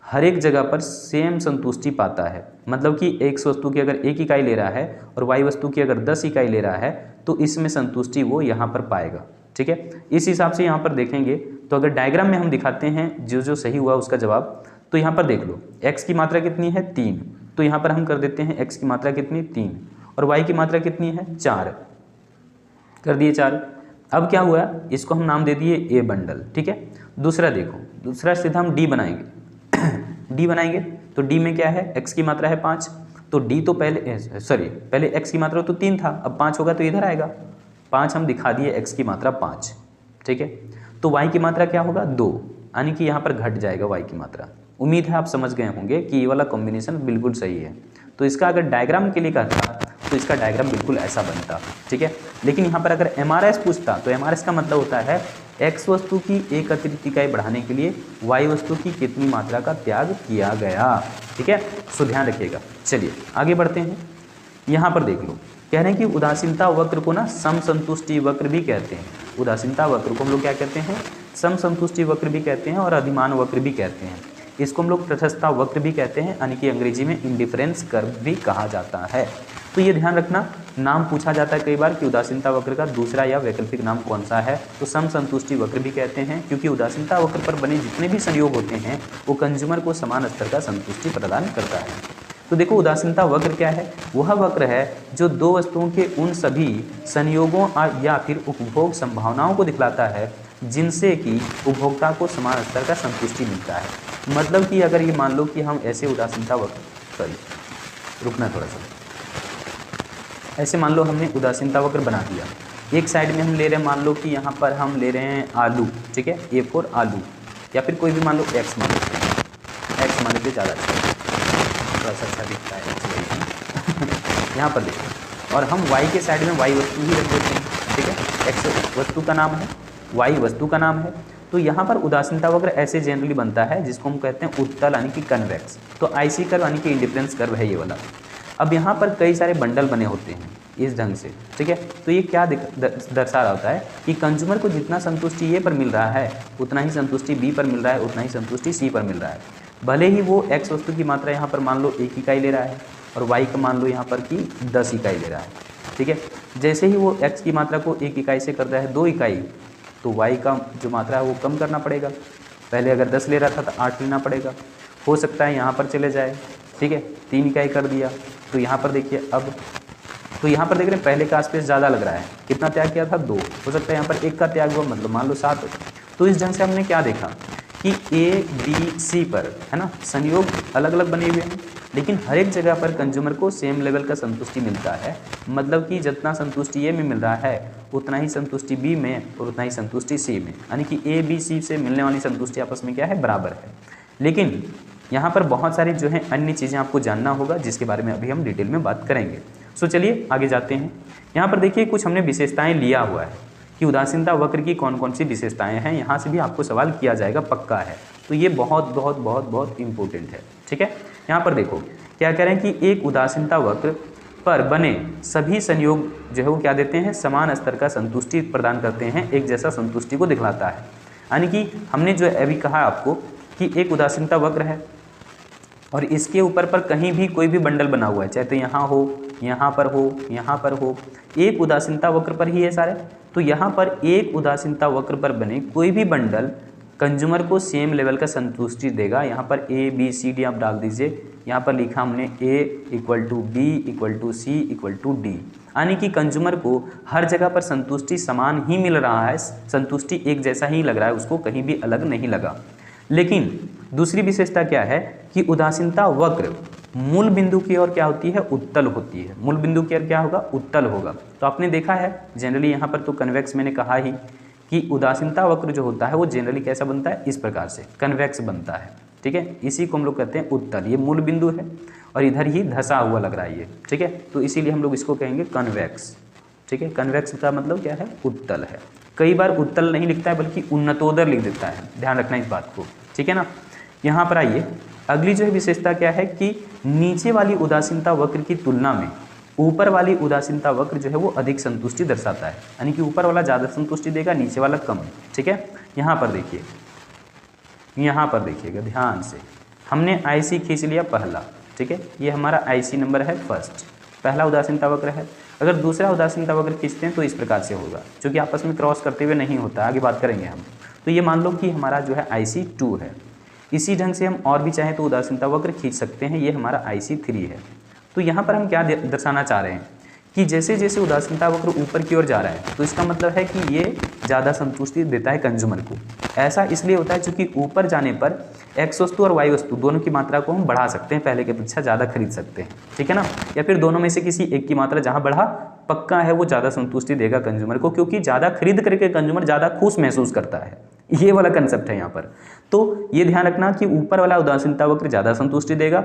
हर एक जगह पर सेम संतुष्टि पाता है। मतलब कि x वस्तु की अगर 1 इकाई ले रहा है और y वस्तु की अगर 10 इकाई ले रहा है तो इसमें संतुष्टि वो यहाँ पर पाएगा। ठीक है, इस हिसाब से यहाँ पर देखेंगे तो अगर डायग्राम में हम दिखाते हैं जो जो सही हुआ उसका जवाब, तो यहाँ पर देख लो x की मात्रा कितनी है 3, तो यहाँ पर हम कर देते हैं x की मात्रा कितनी 3 और y की मात्रा कितनी है 4, कर दिए 4। अब क्या हुआ, इसको हम नाम दे दिए ए बंडल। ठीक है, दूसरा देखो, दूसरा सीधा हम डी बनाएंगे। डी बनाएंगे तो डी में क्या है, x की मात्रा है 5, तो डी तो पहले x की मात्रा तो 3 था, अब 5 होगा तो इधर आएगा 5, हम दिखा दिए x की मात्रा 5। ठीक है, तो y की मात्रा क्या होगा 2, यानी कि यहाँ पर घट जाएगा y की मात्रा। उम्मीद है आप समझ गए होंगे कि ये वाला कॉम्बिनेशन बिल्कुल सही है। तो इसका अगर डायग्राम के लिए कहता तो इसका डायग्राम बिल्कुल ऐसा बनता। ठीक है, लेकिन यहाँ पर अगर एमआरएस पूछता तो एमआरएस का मतलब होता है x वस्तु की एक अतिरिक्त इकाई बढ़ाने के लिए y वस्तु की कितनी मात्रा का त्याग किया गया। ठीक है, सो ध्यान रखिएगा। चलिए आगे बढ़ते हैं। यहाँ पर देख लो, कह रहे हैं कि उदासीनता वक्र को ना समसंतुष्टि वक्र भी कहते हैं। उदासीनता वक्र को हम लोग क्या कहते हैं, समसंतुष्टि वक्र भी कहते हैं और अधिमान वक्र भी कहते हैं। इसको हम लोग तटस्थता वक्र भी कहते हैं, यानी कि अंग्रेजी में इंडिफरेंस कर्व भी कहा जाता है। तो ये ध्यान रखना, नाम पूछा जाता है कई बार कि उदासीनता वक्र का दूसरा या वैकल्पिक नाम कौन सा है, तो समसंतुष्टि वक्र भी कहते हैं, क्योंकि उदासीनता वक्र पर बने जितने भी संयोग होते हैं वो कंज्यूमर को समान स्तर का संतुष्टि प्रदान करता है। तो देखो उदासीनता वक्र क्या है, वह वक्र है जो दो वस्तुओं के उन सभी संयोगों या फिर उपभोग संभावनाओं को दिखलाता है जिनसे कि उपभोक्ता को समान स्तर का संतुष्टि मिलता है। मतलब कि अगर ये मान लो कि हम ऐसे उदासीनता वक्र, रुकना थोड़ा सा, ऐसे मान लो हमने उदासीनता वक्र बना दिया, एक साइड में हम ले रहे हैं, मान लो कि यहाँ पर हम ले रहे हैं आलू, ठीक है, ए फॉर आलू, या फिर कोई भी मान लो एक्स मान लेते हैं, एक्स मान लेते ज़्यादा अच्छा, थोड़ा सा अच्छा दिखता है यहाँ पर देखो, और हम वाई के साइड में वाई वस्तु ही रख देते हैं, ठीक है, एक्स वस्तु का नाम है, वाई वस्तु का नाम है। तो यहाँ पर उदासीनता वक्र ऐसे जनरली बनता है जिसको हम कहते हैं उत्तल यानी कि कन्वेक्स। तो आईसी कर्व यानी कि इंडिफरेंस कर्व है ये वाला। अब यहाँ पर कई सारे बंडल बने होते हैं इस ढंग से, ठीक है। तो ये क्या दर्शा रहा होता है कि कंज्यूमर को जितना संतुष्टि ए पर मिल रहा है उतना ही संतुष्टि बी पर मिल रहा है, उतना ही संतुष्टि सी पर मिल रहा है। भले ही वो एक्स वस्तु की मात्रा यहाँ पर मान लो 1 इकाई ले रहा है और वाई का मान लो यहाँ पर कि 10 इकाई ले रहा है, ठीक है। जैसे ही वो एक्स की मात्रा को 1 इकाई से कर रहा है 2 इकाई, तो वाई का जो मात्रा है वो कम करना पड़ेगा। पहले अगर 10 ले रहा था तो 8 लेना पड़ेगा। हो सकता है यहाँ पर चले जाए, ठीक है, 3 इकाई कर दिया। तो यहाँ पर देखिए अब, तो यहाँ पर देख रहे हैं पहले का स्पेस ज़्यादा लग रहा है, कितना त्याग किया था 2, हो सकता है यहाँ पर 1 का त्याग हुआ, मतलब मान लो 7। तो इस ढंग से हमने क्या देखा कि ए बी सी पर, है ना, संयोग अलग अलग बने हुए हैं, लेकिन हर एक जगह पर कंज्यूमर को सेम लेवल का संतुष्टि मिलता है। मतलब कि जितना संतुष्टि ए में मिल रहा है उतना ही संतुष्टि बी में और उतना ही संतुष्टि सी में, यानी कि ए बी सी से मिलने वाली संतुष्टि आपस में क्या है, बराबर है। लेकिन यहाँ पर बहुत सारी जो है अन्य चीज़ें आपको जानना होगा जिसके बारे में अभी हम डिटेल में बात करेंगे। सो चलिए आगे जाते हैं। यहाँ पर देखिए कुछ हमने विशेषताएं लिया हुआ है कि उदासीनता वक्र की कौन कौन सी विशेषताएं हैं, यहाँ से भी आपको सवाल किया जाएगा, पक्का है। तो ये बहुत बहुत बहुत बहुत इंपॉर्टेंट है, ठीक है। यहाँ पर देखो क्या कह रहे हैं कि एक उदासीनता वक्र पर बने सभी संयोग जो है वो क्या देते हैं, समान स्तर का संतुष्टि प्रदान करते हैं, एक जैसा संतुष्टि को दिखलाता है। यानी कि हमने जो अभी कहा आपको कि एक उदासीनता वक्र है और इसके ऊपर पर कहीं भी कोई भी बंडल बना हुआ है, चाहे तो यहाँ हो, यहाँ पर हो, यहाँ पर हो, एक उदासीनता वक्र पर ही है सारे। तो यहाँ पर एक उदासीनता वक्र पर बने कोई भी बंडल कंज्यूमर को सेम लेवल का संतुष्टि देगा। यहाँ पर ए बी सी डी आप डाल दीजिए, यहाँ पर लिखा हमने A equal to B equal to C equal to D, यानी कि कंज्यूमर को हर जगह पर संतुष्टि समान ही मिल रहा है, संतुष्टि एक जैसा ही लग रहा है, उसको कहीं भी अलग नहीं लगा। लेकिन दूसरी विशेषता क्या है कि उदासीनता वक्र मूल बिंदु की ओर क्या होती है, उत्तल होती है। मूल बिंदु की ओर क्या होगा, उत्तल होगा। तो आपने देखा है जनरली यहाँ पर तो कन्वेक्स मैंने कहा ही कि उदासीनता वक्र जो होता है वो जनरली कैसा बनता है, इस प्रकार से कन्वेक्स बनता है, ठीक है। इसी को हम लोग कहते हैं उत्तल। ये मूल बिंदु है और इधर ही धंसा हुआ लग रहा है ये, ठीक है। तो इसीलिए हम लोग इसको कहेंगे कन्वेक्स, ठीक है। कन्वेक्स का मतलब क्या है, उत्तल है। कई बार उत्तल नहीं लिखता है बल्कि उन्नतोदर लिख देता है, ध्यान रखना इस बात को, ठीक है ना। यहाँ पर आइए, अगली जो है विशेषता क्या है कि नीचे वाली उदासीनता वक्र की तुलना में ऊपर वाली उदासीनता वक्र जो है वो अधिक संतुष्टि दर्शाता है, यानी कि ऊपर वाला ज़्यादा संतुष्टि देगा, नीचे वाला कम, ठीक है। यहाँ पर देखिए, यहाँ पर देखिएगा ध्यान से, हमने आईसी खींच लिया पहला, ठीक है, ये हमारा आईसी नंबर है फर्स्ट, पहला उदासीनता वक्र है। अगर दूसरा उदासीनता वक्र खींचते हैं तो इस प्रकार से होगा, जो कि आपस में क्रॉस करते हुए नहीं होता, आगे बात करेंगे हम। तो ये मान लो कि हमारा जो है IC2 है। इसी ढंग से हम और भी चाहें तो उदासीनता वक्र खींच सकते हैं, ये हमारा IC3 है। तो यहाँ पर हम क्या दर्शाना चाह रहे हैं कि जैसे जैसे उदासीनता वक्र ऊपर की ओर जा रहा है तो इसका मतलब है कि ये ज़्यादा संतुष्टि देता है कंज्यूमर को। ऐसा इसलिए होता है क्योंकि ऊपर जाने पर एक्स वस्तु और वाई वस्तु दोनों की मात्रा को हम बढ़ा सकते हैं, पहले की अपेक्षा ज़्यादा खरीद सकते हैं, ठीक है ना। या फिर दोनों में से किसी एक की मात्रा जहाँ बढ़ा, पक्का है वो ज़्यादा संतुष्टि देगा कंज्यूमर को, क्योंकि ज़्यादा खरीद करके कंज्यूमर ज़्यादा खुश महसूस करता है। ये वाला कंसेप्ट है यहाँ पर। तो ये ध्यान रखना कि ऊपर वाला उदासीनता वक्र ज़्यादा संतुष्टि देगा,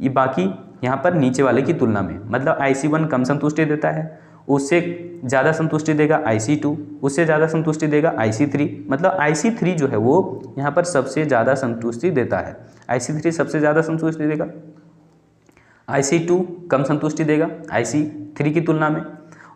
ये बाकी यहाँ पर नीचे वाले की तुलना में, मतलब IC1 कम संतुष्टि देता है, उससे ज़्यादा संतुष्टि देगा IC2, उससे ज़्यादा संतुष्टि देगा IC3, मतलब IC3 जो है वो यहाँ पर सबसे ज़्यादा संतुष्टि देता है। IC3 सबसे ज़्यादा संतुष्टि देगा, IC2 कम संतुष्टि देगा IC3 की तुलना में,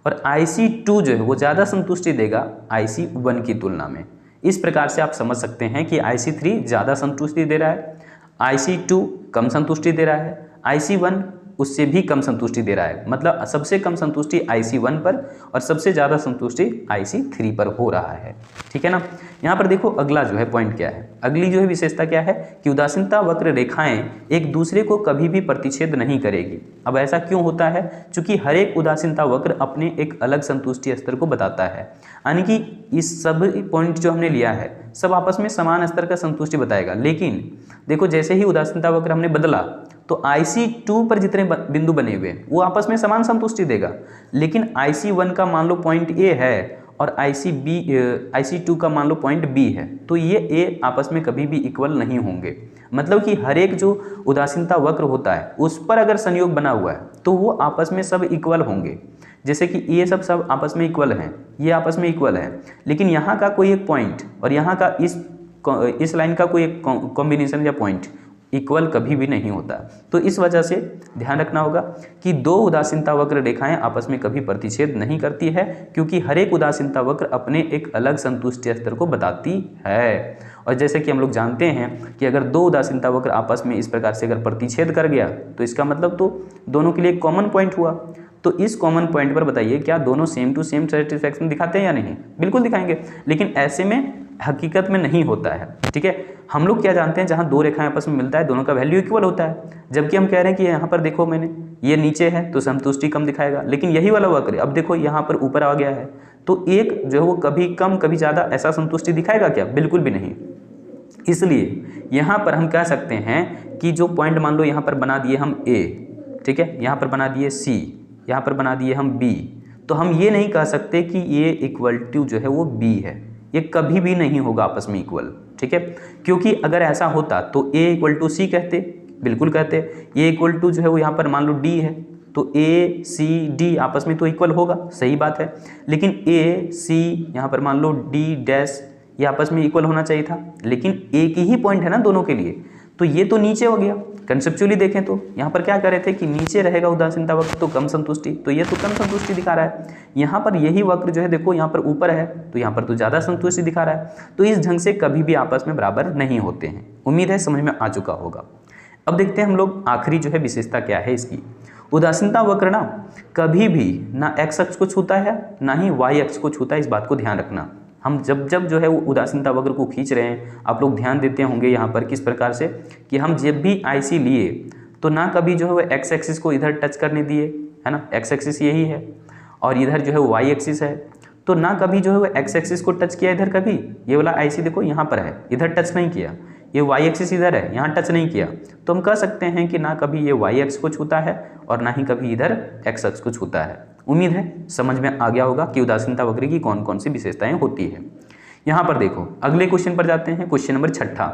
और IC2 जो है वो ज़्यादा संतुष्टि देगा IC1 की तुलना में। इस प्रकार से आप समझ सकते हैं कि IC3 ज़्यादा संतुष्टि दे रहा है। IC2 कम संतुष्टि दे रहा है, IC1 उससे भी कम संतुष्टि दे रहा है। मतलब सबसे कम संतुष्टि IC1 पर और सबसे ज़्यादा संतुष्टि IC3 पर हो रहा है। ठीक है ना। यहाँ पर देखो अगला जो है पॉइंट क्या है, अगली जो है विशेषता क्या है कि उदासीनता वक्र रेखाएं एक दूसरे को कभी भी प्रतिच्छेद नहीं करेगी। अब ऐसा क्यों होता है, चूंकि हर एक उदासीनता वक्र अपने एक अलग संतुष्टि स्तर को बताता है, यानी कि इस सब पॉइंट जो हमने लिया है सब आपस में समान स्तर का संतुष्टि बताएगा। लेकिन देखो जैसे ही उदासीनता वक्र हमने बदला तो IC2 पर जितने बिंदु बने हुए वो आपस में समान संतुष्टि देगा, लेकिन IC1 का मान लो पॉइंट A है और IC2 का मान लो पॉइंट B है, तो ये A आपस में कभी भी इक्वल नहीं होंगे। मतलब कि हर एक जो उदासीनता वक्र होता है उस पर अगर संयोग बना हुआ है तो वो आपस में सब इक्वल होंगे। जैसे कि ये सब आपस में इक्वल हैं, ये आपस में इक्वल है, लेकिन यहाँ का कोई एक पॉइंट और यहाँ का इस लाइन का कोई एक कॉम्बिनेशन या पॉइंट इक्वल कभी भी नहीं होता। तो इस वजह से ध्यान रखना होगा कि दो उदासीनता वक्र रेखाएं आपस में कभी प्रतिच्छेद नहीं करती है, क्योंकि हर एक उदासीनता वक्र अपने एक अलग संतुष्टि स्तर को बताती है। और जैसे कि हम लोग जानते हैं कि अगर दो उदासीनता वक्र आपस में इस प्रकार से अगर प्रतिच्छेद कर गया तो इसका मतलब तो दोनों के लिए एक कॉमन पॉइंट हुआ। तो इस कॉमन पॉइंट पर बताइए क्या दोनों सेम टू सेम सेटिस्फैक्शन दिखाते हैं या नहीं? बिल्कुल दिखाएंगे, लेकिन ऐसे में हकीकत में नहीं होता है। ठीक है, हम लोग क्या जानते हैं, जहाँ दो रेखाएं आपस में मिलता है दोनों का वैल्यू इक्वल होता है। जबकि हम कह रहे हैं कि यहाँ पर देखो मैंने ये नीचे है तो संतुष्टि कम दिखाएगा, लेकिन यही वाला वक्र अब देखो यहाँ पर ऊपर आ गया है तो एक जो है वो कभी कम कभी ज़्यादा ऐसा संतुष्टि दिखाएगा क्या? बिल्कुल भी नहीं। इसलिए यहाँ पर हम कह सकते हैं कि जो पॉइंट मान लो यहाँ पर बना दिए हम A, ठीक है, यहाँ पर बना दिए C, यहाँ पर बना दिए हम B, तो हम ये नहीं कह सकते कि ये इक्वल टू जो है वो B है। ये कभी भी नहीं होगा आपस में इक्वल। ठीक है, क्योंकि अगर ऐसा होता तो A इक्वल टू C कहते, बिल्कुल कहते। A इक्वल टू जो है वो यहाँ पर मान लो D है तो A C D आपस में तो इक्वल होगा, सही बात है। लेकिन A C यहाँ पर मान लो D डैश ये आपस में इक्वल होना चाहिए था, लेकिन एक ही पॉइंट है ना दोनों के लिए, तो ये तो नीचे हो गया। कंसेप्चुअली देखें तो यहाँ पर क्या कर रहे थे कि नीचे रहेगा उदासीनता वक्र तो कम संतुष्टि, तो ये तो कम संतुष्टि दिखा रहा है। यहाँ पर यही वक्र जो है देखो यहाँ पर ऊपर है तो यहाँ पर तो ज़्यादा संतुष्टि दिखा रहा है। तो इस ढंग से कभी भी आपस में बराबर नहीं होते हैं। उम्मीद है समझ में आ चुका होगा। अब देखते हैं हम लोग आखिरी जो है विशेषता क्या है इसकी। उदासीनता वक्र ना कभी भी ना x अक्ष को छूता है ना ही y अक्ष को छूता है, इस बात को ध्यान रखना। हम जब जो है वो उदासीनता वक्र को खींच रहे हैं, आप लोग ध्यान देते होंगे यहाँ पर किस प्रकार से कि हम जब भी IC लिए तो ना कभी जो है वो x एक्सिस को इधर टच करने दिए, है ना, x एक्सिस यही है और इधर जो है वो y एक्सिस है, तो ना कभी जो है वो x एक्सिस को टच किया इधर, कभी ये वाला IC देखो यहाँ पर है इधर टच नहीं किया, ये y एक्सिस इधर है यहाँ टच नहीं किया, तो हम कह सकते हैं कि ना कभी ये y अक्ष को छूता है और ना ही कभी इधर x अक्ष को छूता है। उम्मीद है समझ में आ गया होगा कि उदासीनता वक्र की कौन कौन सी विशेषताएं होती है। यहाँ पर देखो अगले क्वेश्चन पर जाते हैं, क्वेश्चन नंबर 6।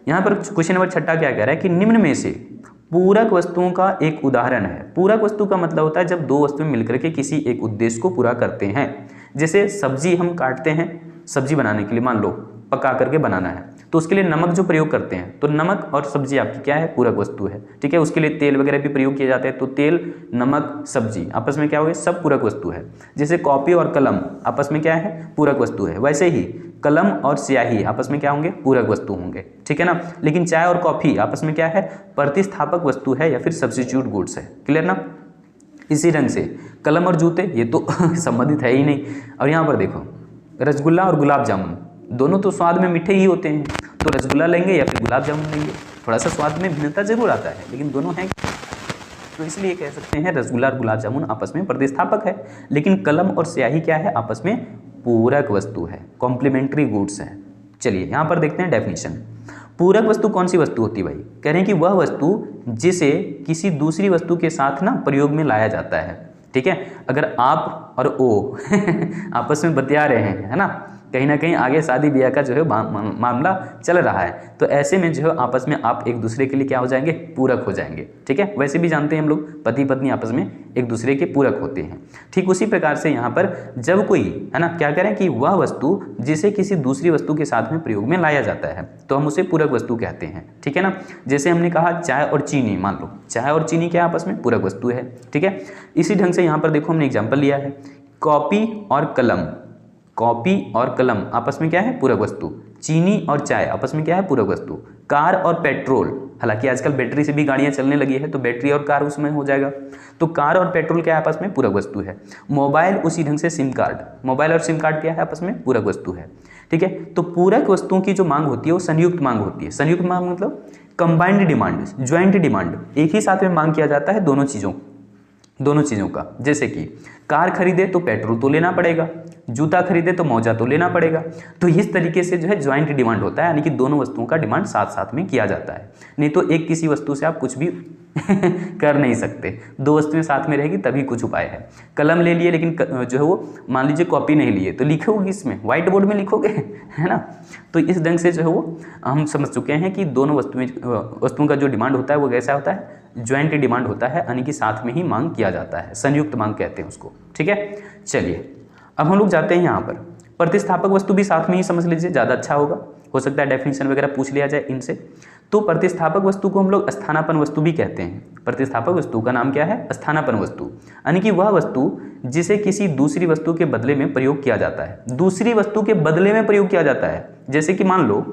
यहाँ पर क्वेश्चन नंबर 6 क्या कह रहा है कि निम्न में से पूरक वस्तुओं का एक उदाहरण है। पूरक वस्तु का मतलब होता है जब दो वस्तुएं मिलकर के किसी एक उद्देश्य को पूरा करते हैं। जैसे सब्जी हम काटते हैं, सब्जी बनाने के लिए मान लो पका करके बनाना है तो उसके लिए नमक जो प्रयोग करते हैं, तो नमक और सब्जी आपकी क्या है, पूरक वस्तु है। ठीक है, उसके लिए तेल वगैरह भी प्रयोग किए जाते हैं, तो तेल नमक सब्जी आपस में क्या हो गए, सब पूरक वस्तु है। जैसे कॉपी और कलम आपस में क्या है, पूरक वस्तु है, वैसे ही कलम और स्याही आपस में क्या होंगे, पूरक वस्तु होंगे। ठीक है ना। लेकिन चाय और कॉफी आपस में क्या है, प्रतिस्थापक वस्तु है या फिर सब्स्टिट्यूट गुड्स है। क्लियर ना। इसी ढंग से कलम और जूते ये तो संबंधित है ही नहीं। और यहाँ पर देखो रसगुल्ला और गुलाब जामुन दोनों तो स्वाद में मीठे ही होते हैं, तो रसगुल्ला लेंगे या फिर गुलाब जामुन लेंगे, थोड़ा सा स्वाद में भिन्नता जरूर आता है लेकिन दोनों हैं, तो इसलिए कह सकते हैं रसगुल्ला और गुलाब जामुन आपस में प्रतिस्थापक है। लेकिन कलम और स्याही क्या है, आपस में पूरक वस्तु है, कॉम्प्लीमेंट्री गुड्स है। चलिए यहाँ पर देखते हैं डेफिनेशन। पूरक वस्तु कौन सी वस्तु होती है भाई, कह रहे हैं कि वह वस्तु जिसे किसी दूसरी वस्तु के साथ ना प्रयोग में लाया जाता है। ठीक है, अगर आप और ओ आपस में बतिया रहे हैं, है ना, कहीं ना कहीं आगे शादी ब्याह का जो है मामला चल रहा है, तो ऐसे में जो है आपस में आप एक दूसरे के लिए क्या हो जाएंगे, पूरक हो जाएंगे। ठीक है, वैसे भी जानते हैं हम लोग पति पत्नी आपस में एक दूसरे के पूरक होते हैं। ठीक उसी प्रकार से यहाँ पर जब कोई, है ना, क्या करें कि वह वस्तु जिसे किसी दूसरी वस्तु के साथ में प्रयोग में लाया जाता है तो हम उसे पूरक वस्तु कहते हैं। ठीक है ना। जैसे हमने कहा चाय और चीनी, मान लो चाय और चीनी क्या आपस में पूरक वस्तु है। ठीक है, इसी ढंग से यहाँ पर देखो हमने एग्जाम्पल लिया है, कॉपी और कलम, कॉपी और कलम आपस में क्या है, पूरक वस्तु। चीनी और चाय आपस में क्या है, पूरक वस्तु। कार और पेट्रोल, हालांकि आजकल बैटरी से भी गाड़ियां चलने लगी है तो बैटरी और कार उसमें हो जाएगा, तो कार और पेट्रोल क्या है, आपस में पूरक वस्तु है। मोबाइल उसी ढंग से सिम कार्ड, मोबाइल और सिम कार्ड क्या है, आपस में पूरक वस्तु है। ठीक है, तो पूरक वस्तुओं की जो मांग होती है वो संयुक्त मांग होती है। संयुक्त मांग मतलब कंबाइंड डिमांड, ज्वाइंट डिमांड, एक ही साथ में मांग किया जाता है दोनों चीज़ों का। जैसे कि कार खरीदे तो पेट्रोल तो लेना पड़ेगा, जूता खरीदे तो मोजा तो लेना पड़ेगा। तो इस तरीके से जो है ज्वाइंट डिमांड होता है, यानी कि दोनों वस्तुओं का डिमांड साथ साथ में किया जाता है। नहीं तो एक किसी वस्तु से आप कुछ भी कर नहीं सकते, दो वस्तुएं साथ में रहेगी तभी कुछ उपाय है। कलम ले लिए लेकिन जो है वो मान लीजिए कॉपी नहीं लिए तो लिखोगे इसमें, व्हाइट बोर्ड में लिखोगे, है ना। तो इस ढंग से जो है वो हम समझ चुके हैं कि दोनों वस्तुओं का जो डिमांड होता है वो कैसा होता है, ज्वाइंट डिमांड होता है, यानी कि साथ में ही मांग किया जाता है, संयुक्त मांग कहते हैं उसको। ठीक है, चलिए अब हम लोग जाते हैं यहाँ पर प्रतिस्थापक वस्तु भी साथ में ही समझ लीजिए, ज़्यादा अच्छा होगा। हो सकता है डेफिनेशन वगैरह पूछ लिया जाए इनसे। तो प्रतिस्थापक वस्तु को हम लोग स्थानापन्न वस्तु भी कहते हैं। प्रतिस्थापक वस्तु का नाम क्या है, स्थानापन्न वस्तु, यानी कि वह वस्तु जिसे किसी दूसरी वस्तु के बदले में प्रयोग किया जाता है। दूसरी वस्तु के बदले में प्रयोग किया जाता है, जैसे कि मान लो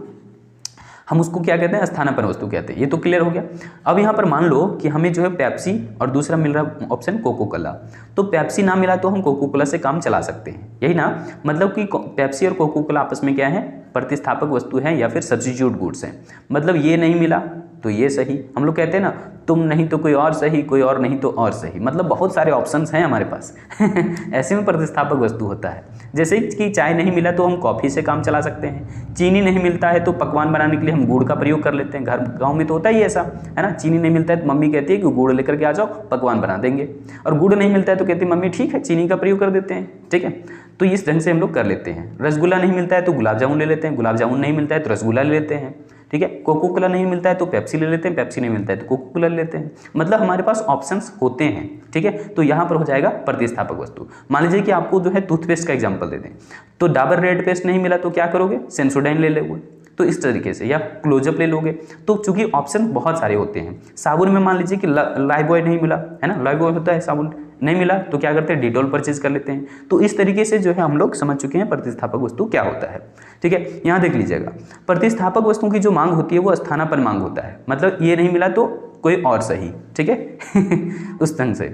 हम उसको क्या कहते हैं, स्थानापन्न वस्तु कहते हैं। ये तो क्लियर हो गया। अब यहाँ पर मान लो कि हमें जो है पेप्सी और दूसरा मिल रहा ऑप्शन कोको कोला, तो पेप्सी ना मिला तो हम कोको कोला से काम चला सकते हैं, यही ना। मतलब कि पेप्सी और कोको कोला आपस में क्या है, प्रतिस्थापक वस्तु है या फिर सब्स्टिट्यूट गुड्स हैं। मतलब ये नहीं मिला तो ये सही, हम लोग कहते हैं ना तुम नहीं तो कोई और सही, कोई और नहीं तो और सही, मतलब बहुत सारे ऑप्शंस हैं हमारे पास ऐसे में प्रतिस्थापक वस्तु होता है। जैसे कि चाय नहीं मिला तो हम कॉफ़ी से काम चला सकते हैं, चीनी नहीं मिलता है तो पकवान बनाने के लिए हम गुड़ का प्रयोग कर लेते हैं। घर गाँव में तो होता ही ऐसा, है ना। चीनी नहीं मिलता है तो मम्मी कहती है कि गुड़ लेकर के आ जाओ, पकवान बना देंगे। और गुड़ नहीं मिलता है तो कहती है मम्मी ठीक है चीनी का प्रयोग कर देते हैं। ठीक है, तो इस ढंग से हम लोग कर लेते हैं। रसगुल्ला नहीं मिलता है तो गुलाब जामुन ले लेते हैं, गुलाब जामुन नहीं मिलता है तो रसगुल्ला ले लेते हैं। ठीक है, कोको कोला नहीं मिलता है तो पेप्सी ले लेते हैं, पेप्सी नहीं मिलता है तो कोको कोला ले लेते हैं। मतलब हमारे पास ऑप्शंस होते हैं। ठीक है, तो यहाँ पर हो जाएगा प्रतिस्थापक वस्तु। मान लीजिए कि आपको जो है टूथपेस्ट का एग्जांपल दे दें, तो डाबर रेड पेस्ट नहीं मिला तो क्या करोगे, सेंसोडाइन ले लोगे, तो इस तरीके से, या क्लोजअप ले लोगे। तो चूंकि ऑप्शन बहुत सारे होते हैं। साबुन में मान लीजिए कि लाइफबॉय नहीं मिला, है ना, लाइफबॉय होता है साबुन, नहीं मिला तो क्या करते हैं, डिटॉल परचेज कर लेते हैं। तो इस तरीके से जो है हम लोग समझ चुके हैं प्रतिस्थापक वस्तु क्या होता है। ठीक है, यहाँ देख लीजिएगा, प्रतिस्थापक वस्तुओं की जो मांग होती है वो स्थानापन्न मांग होता है। मतलब ये नहीं मिला तो कोई और सही। ठीक है उस ढंग से।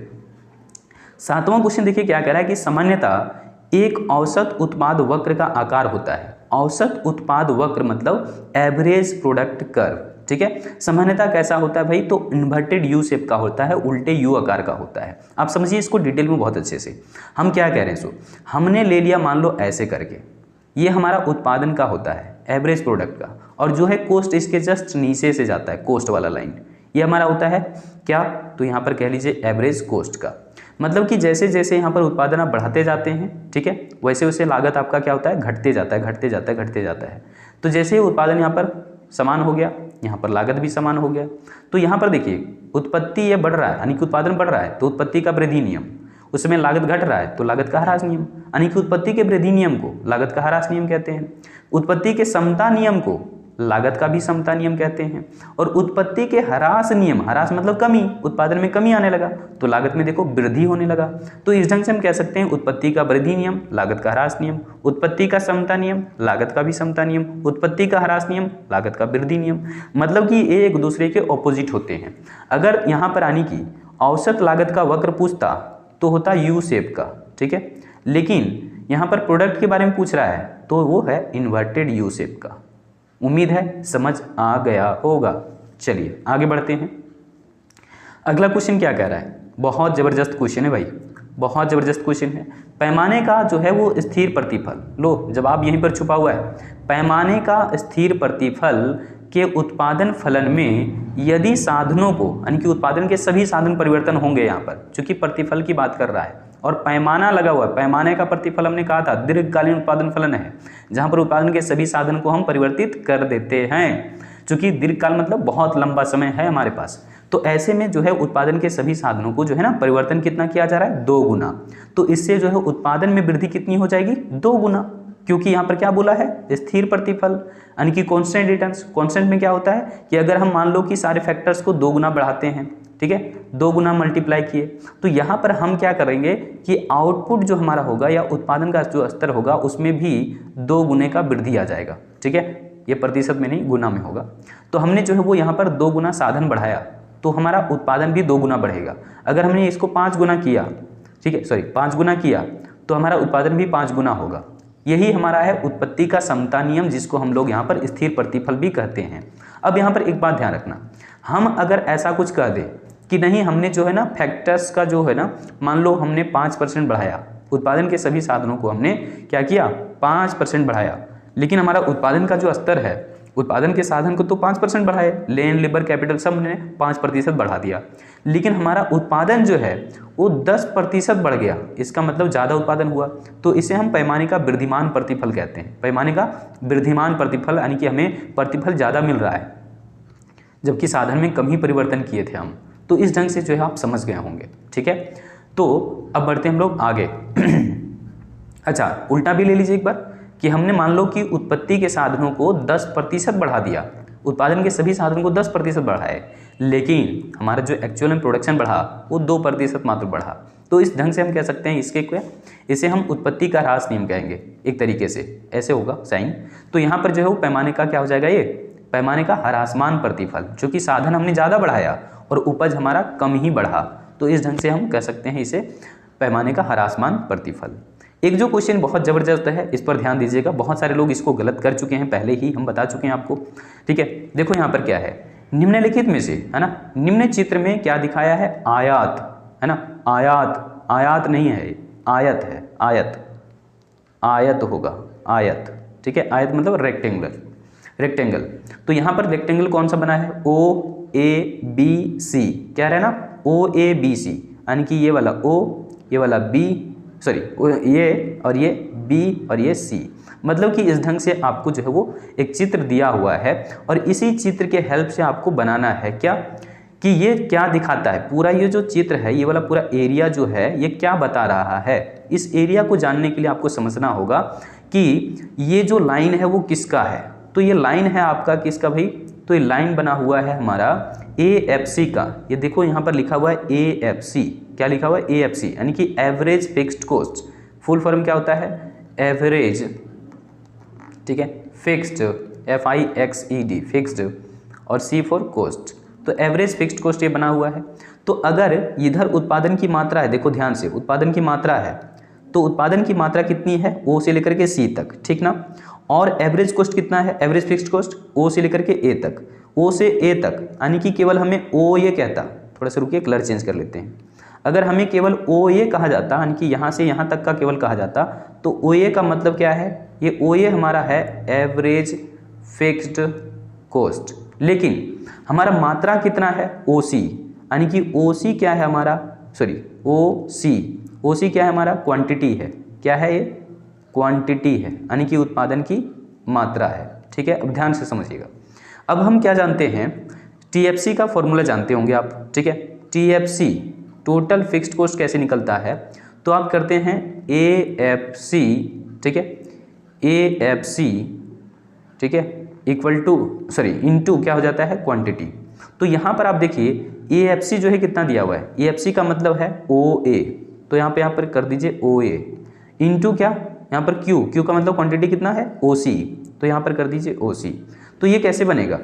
7वां क्वेश्चन देखिए क्या कह रहा है कि सामान्यतः एक औसत उत्पाद वक्र का आकार होता है। औसत उत्पाद वक्र मतलब एवरेज प्रोडक्ट कर्व। ठीक है, सामान्यतः कैसा होता है भाई, तो इन्वर्टेड यू शेप का होता है, उल्टे यू आकार का होता है। आप समझिए इसको डिटेल में बहुत अच्छे से। हम क्या कह रहे हैं, सो हमने ले लिया मान लो ऐसे करके, ये हमारा उत्पादन का होता है, एवरेज प्रोडक्ट का, और जो है कोस्ट इसके जस्ट नीचे से जाता है, कोस्ट वाला लाइन, ये हमारा होता है क्या, तो यहाँ पर कह लीजिए एवरेज कोस्ट का। मतलब कि जैसे जैसे यहाँ पर उत्पादन आप बढ़ाते जाते हैं, ठीक है, वैसे वैसे लागत आपका क्या होता है, घटते जाता है, घटते जाता है, घटते जाता है। तो जैसे ही उत्पादन यहाँ पर समान हो गया, यहाँ पर लागत भी समान हो गया। तो यहाँ पर देखिए उत्पत्ति ये बढ़ रहा है, यानी कि उत्पादन बढ़ रहा है तो उत्पत्ति का वृद्धि नियम, उसमें लागत घट रहा है तो लागत का ह्रास नियम, यानी कि उत्पत्ति के वृद्धि नियम को लागत का ह्रास नियम कहते हैं। उत्पत्ति के समता नियम को लागत का भी समता नियम कहते हैं। और उत्पत्ति के ह्रास नियम, ह्रास मतलब कमी, उत्पादन में कमी आने लगा तो लागत में देखो वृद्धि होने लगा। तो इस ढंग से हम कह सकते हैं उत्पत्ति का वृद्धि नियम, लागत का ह्रास नियम, उत्पत्ति का समता नियम, लागत का भी समता नियम, उत्पत्ति का ह्रास नियम, लागत का वृद्धि नियम। मतलब कि ये एक दूसरे के ऑपोजिट होते हैं। अगर यहाँ पर आने की औसत लागत का वक्र पूछता तो होता यू शेप का, ठीक है, लेकिन यहाँ पर प्रोडक्ट के बारे में पूछ रहा है तो वो है इन्वर्टेड यू शेप का। उम्मीद है समझ आ गया होगा। चलिए आगे बढ़ते हैं। अगला क्वेश्चन क्या कह रहा है, बहुत ज़बरदस्त क्वेश्चन है भाई, बहुत ज़बरदस्त क्वेश्चन है। पैमाने का जो है वो स्थिर प्रतिफल, लो जवाब यहीं पर छुपा हुआ है। पैमाने का स्थिर प्रतिफल के उत्पादन फलन में यदि साधनों को, यानी कि उत्पादन के सभी साधन परिवर्तन होंगे, यहाँ पर चूंकि प्रतिफल की बात कर रहा है और पैमाना लगा हुआ है, पैमाने का प्रतिफल हमने कहा था दीर्घकालीन उत्पादन फलन है, जहाँ पर उत्पादन के सभी साधन को हम परिवर्तित कर देते हैं। चूंकि दीर्घकाल मतलब बहुत लंबा समय है हमारे पास, तो ऐसे में जो है उत्पादन के सभी साधनों को जो है ना परिवर्तन कितना किया जा रहा है, 2 गुना। तो इससे जो है उत्पादन में वृद्धि कितनी हो जाएगी, 2 गुना, क्योंकि यहाँ पर क्या बोला है, स्थिर प्रतिफल, यानी कि कांस्टेंट रिटर्न्स। कांस्टेंट में क्या होता है कि अगर हम मान लो कि सारे फैक्टर्स को 2 गुना बढ़ाते हैं, ठीक है, 2 गुना मल्टीप्लाई किए, तो यहाँ पर हम क्या करेंगे कि आउटपुट जो हमारा होगा या उत्पादन का जो स्तर होगा उसमें भी 2 गुने का वृद्धि आ जाएगा। ठीक है, ये प्रतिशत में नहीं गुना में होगा। तो हमने जो है वो यहाँ पर 2 गुना साधन बढ़ाया तो हमारा उत्पादन भी 2 गुना बढ़ेगा। अगर हमने इसको 5 गुना किया, ठीक है, सॉरी 5 गुना किया तो हमारा उत्पादन भी 5 गुना होगा। यही हमारा है उत्पत्ति का समता नियम, जिसको हम लोग यहाँ पर स्थिर प्रतिफल भी कहते हैं। अब यहाँ पर एक बात ध्यान रखना, हम अगर ऐसा कुछ कह दें कि नहीं हमने जो है ना फैक्टर्स का जो है ना, मान लो हमने 5% बढ़ाया, उत्पादन के सभी साधनों को हमने क्या किया 5% बढ़ाया, लेकिन हमारा उत्पादन का जो स्तर है, उत्पादन के साधन को तो 5% बढ़ाए, लैंड लेबर कैपिटल सब ने 5% बढ़ा दिया, लेकिन हमारा उत्पादन जो है वो 10% बढ़ गया। इसका मतलब ज़्यादा उत्पादन हुआ, तो इसे हम पैमाने का वृद्धिमान प्रतिफल कहते हैं। पैमाने का वृद्धिमान प्रतिफल यानी कि हमें प्रतिफल ज़्यादा मिल रहा है जबकि साधन में कम ही परिवर्तन किए थे हम। तो इस ढंग से जो है आप समझ गए होंगे, ठीक है। तो अब बढ़ते हम लोग आगे। अच्छा, उल्टा भी ले लीजिए एक बार कि हमने मान लो कि उत्पत्ति के साधनों को 10% बढ़ा दिया, उत्पादन के सभी साधनों को 10% बढ़ाए, लेकिन हमारा जो एक्चुअल में प्रोडक्शन बढ़ा वो 2% मात्र बढ़ा। तो इस ढंग से हम कह सकते हैं इसके क्या, इसे हम उत्पत्ति का ह्रास नियम कहेंगे एक तरीके से, ऐसे होगा साइन। तो यहाँ पर जो है वो पैमाने का क्या हो जाएगा, ये पैमाने का ह्रासमान प्रतिफल, जो कि साधन हमने ज़्यादा बढ़ाया और उपज हमारा कम ही बढ़ा। तो इस ढंग से हम कह सकते हैं इसे पैमाने का ह्रासमान प्रतिफल। एक जो क्वेश्चन बहुत ज़बरदस्त है, इस पर ध्यान दीजिएगा, बहुत सारे लोग इसको गलत कर चुके हैं, पहले ही हम बता चुके हैं आपको, ठीक है। देखो यहाँ पर क्या है, निम्नलिखित में से, है ना, निम्न चित्र में क्या दिखाया है, आयात, है ना, आयात, आयात नहीं है, आयत है, आयत, आयत होगा, आयत, ठीक है। आयत मतलब रेक्टेंगुलर, रेक्टेंगल। तो यहाँ पर रेक्टेंगल कौन सा बना है, OABC, क्या रहा ना, OABC, यानी कि ये वाला O, ये वाला B, सॉरी ये और ये B और ये C। मतलब कि इस ढंग से आपको जो है वो एक चित्र दिया हुआ है और इसी चित्र के हेल्प से आपको बनाना है क्या, कि ये क्या दिखाता है, पूरा ये जो चित्र है, ये वाला पूरा एरिया जो है ये क्या बता रहा है। इस एरिया को जानने के लिए आपको समझना होगा कि ये जो लाइन है वो किसका है। तो ये लाइन है आपका किसका भाई, तो ये लाइन बना हुआ है हमारा AFC का। ये देखो यहाँ पर लिखा हुआ है AFC, क्या लिखा हुआ है, AFC, यानी कि average fixed cost. Full form क्या होता है, एवरेज, ठीक है, फिक्स्ड, FIXED, फिक्स्ड, और C फॉर कॉस्ट। तो एवरेज फिक्स्ड कॉस्ट ये बना हुआ है। तो अगर इधर उत्पादन की मात्रा है, देखो ध्यान से, उत्पादन की मात्रा है, तो उत्पादन की मात्रा कितनी है, O से लेकर के C तक, ठीक ना। और एवरेज कॉस्ट कितना है, एवरेज फिक्स्ड कॉस्ट O से लेकर के A तक, O से A तक, यानी कि केवल हमें O ये कहता, थोड़ा सा रुकिए कलर चेंज कर लेते हैं। अगर हमें केवल O ये कहा जाता, यानी कि यहाँ से यहाँ तक का केवल कहा जाता, तो O ये का मतलब क्या है, ये O ये हमारा है एवरेज फिक्स्ड कॉस्ट। लेकिन हमारा मात्रा कितना है, OC, यानी कि OC क्या है हमारा, सॉरी OC क्या है हमारा, क्वांटिटी है, क्या है ये, क्वांटिटी है, यानी कि उत्पादन की मात्रा है, ठीक है। अब ध्यान से समझिएगा। अब हम क्या जानते हैं, TFC का फॉर्मूला जानते होंगे आप, ठीक है। TFC टोटल फिक्स्ड कॉस्ट कैसे निकलता है, तो आप करते हैं AFC, ठीक है, AFC, ठीक है, इक्वल टू, सॉरी इनटू क्या हो जाता है, क्वांटिटी। तो यहाँ पर आप देखिए AFC जो है कितना दिया हुआ है, AFC का मतलब है OA, तो यहाँ पर कर दीजिए OA, इनटू क्या, यहाँ पर Q का मतलब क्वांटिटी कितना है, OC, तो यहाँ पर कर दीजिए OC। तो ये कैसे बनेगा,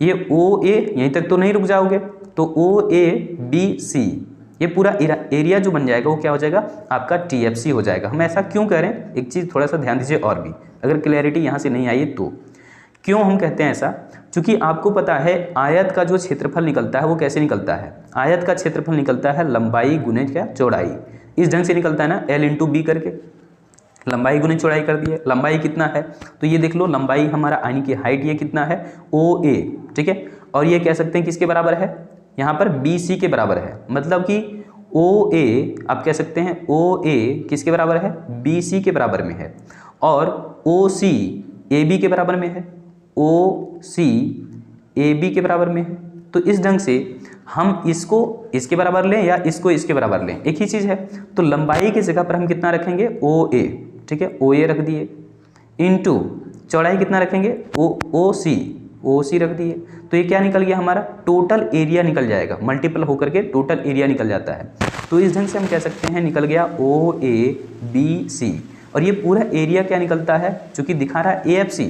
ये OA, यहीं तक तो नहीं रुक जाओगे, तो OABC, ये पूरा एरिया जो बन जाएगा वो क्या हो जाएगा, आपका TFC हो जाएगा। हम ऐसा क्यों कह रहे हैं, एक चीज़ थोड़ा सा ध्यान दीजिए और भी, अगर क्लैरिटी यहाँ से नहीं आई तो क्यों हम कहते हैं ऐसा, क्योंकि आपको पता है आयत का जो क्षेत्रफल निकलता है वो कैसे निकलता है, आयत का क्षेत्रफल निकलता है लंबाई गुने क्या, चौड़ाई। इस ढंग से निकलता है ना, L इंटू B करके, लंबाई गुने चौड़ाई कर दिए। लंबाई कितना है, तो ये देख लो, लंबाई हमारा यानी कि हाइट ये कितना है, OA, ठीक है। और ये कह सकते हैं किसके बराबर है, यहाँ पर BC के बराबर है, मतलब कि OA आप कह सकते हैं OA किसके बराबर है, BC के बराबर में है, और OC AB के बराबर में है, OC AB के बराबर में है। तो इस ढंग से हम इसको इसके बराबर लें या इसको इसके बराबर लें, एक ही चीज़ है। तो लंबाई की जगह पर हम कितना रखेंगे, OA, ठीक है, OA रख दिए, इनटू चौड़ाई कितना रखेंगे, OC रख दिए। तो ये क्या निकल गया हमारा, टोटल एरिया निकल जाएगा, मल्टीपल होकर के टोटल एरिया निकल जाता है। तो इस ढंग से हम कह सकते हैं निकल गया OABC, और ये पूरा एरिया क्या निकलता है, चूँकि दिखा रहा है AFC,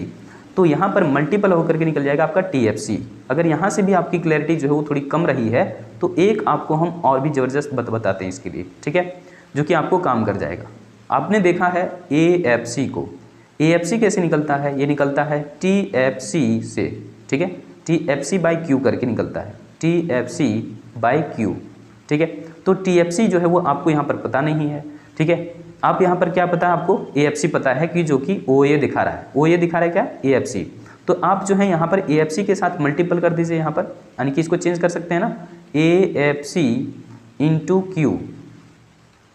तो यहाँ पर मल्टीपल होकर के निकल जाएगा आपका TFC। अगर यहाँ से भी आपकी क्लैरिटी जो है वो थोड़ी कम रही है तो एक आपको हम और भी ज़बरदस्त बताते हैं इसके लिए, ठीक है, जो कि आपको काम कर जाएगा। आपने देखा है AFC को, AFC कैसे निकलता है, ये निकलता है TFC से, ठीक है, TFC/Q करके निकलता है, TFC/Q, ठीक है। तो TFC जो है वो आपको यहाँ पर पता नहीं है, ठीक है। आप यहाँ पर क्या पता है आपको, AFC पता है कि जो कि OA दिखा रहा है, OA दिखा रहा है क्या, AFC। तो आप जो है यहाँ पर AFC के साथ मल्टीपल कर दीजिए यहाँ पर, यानी कि इसको चेंज कर सकते हैं ना, AFC × Q,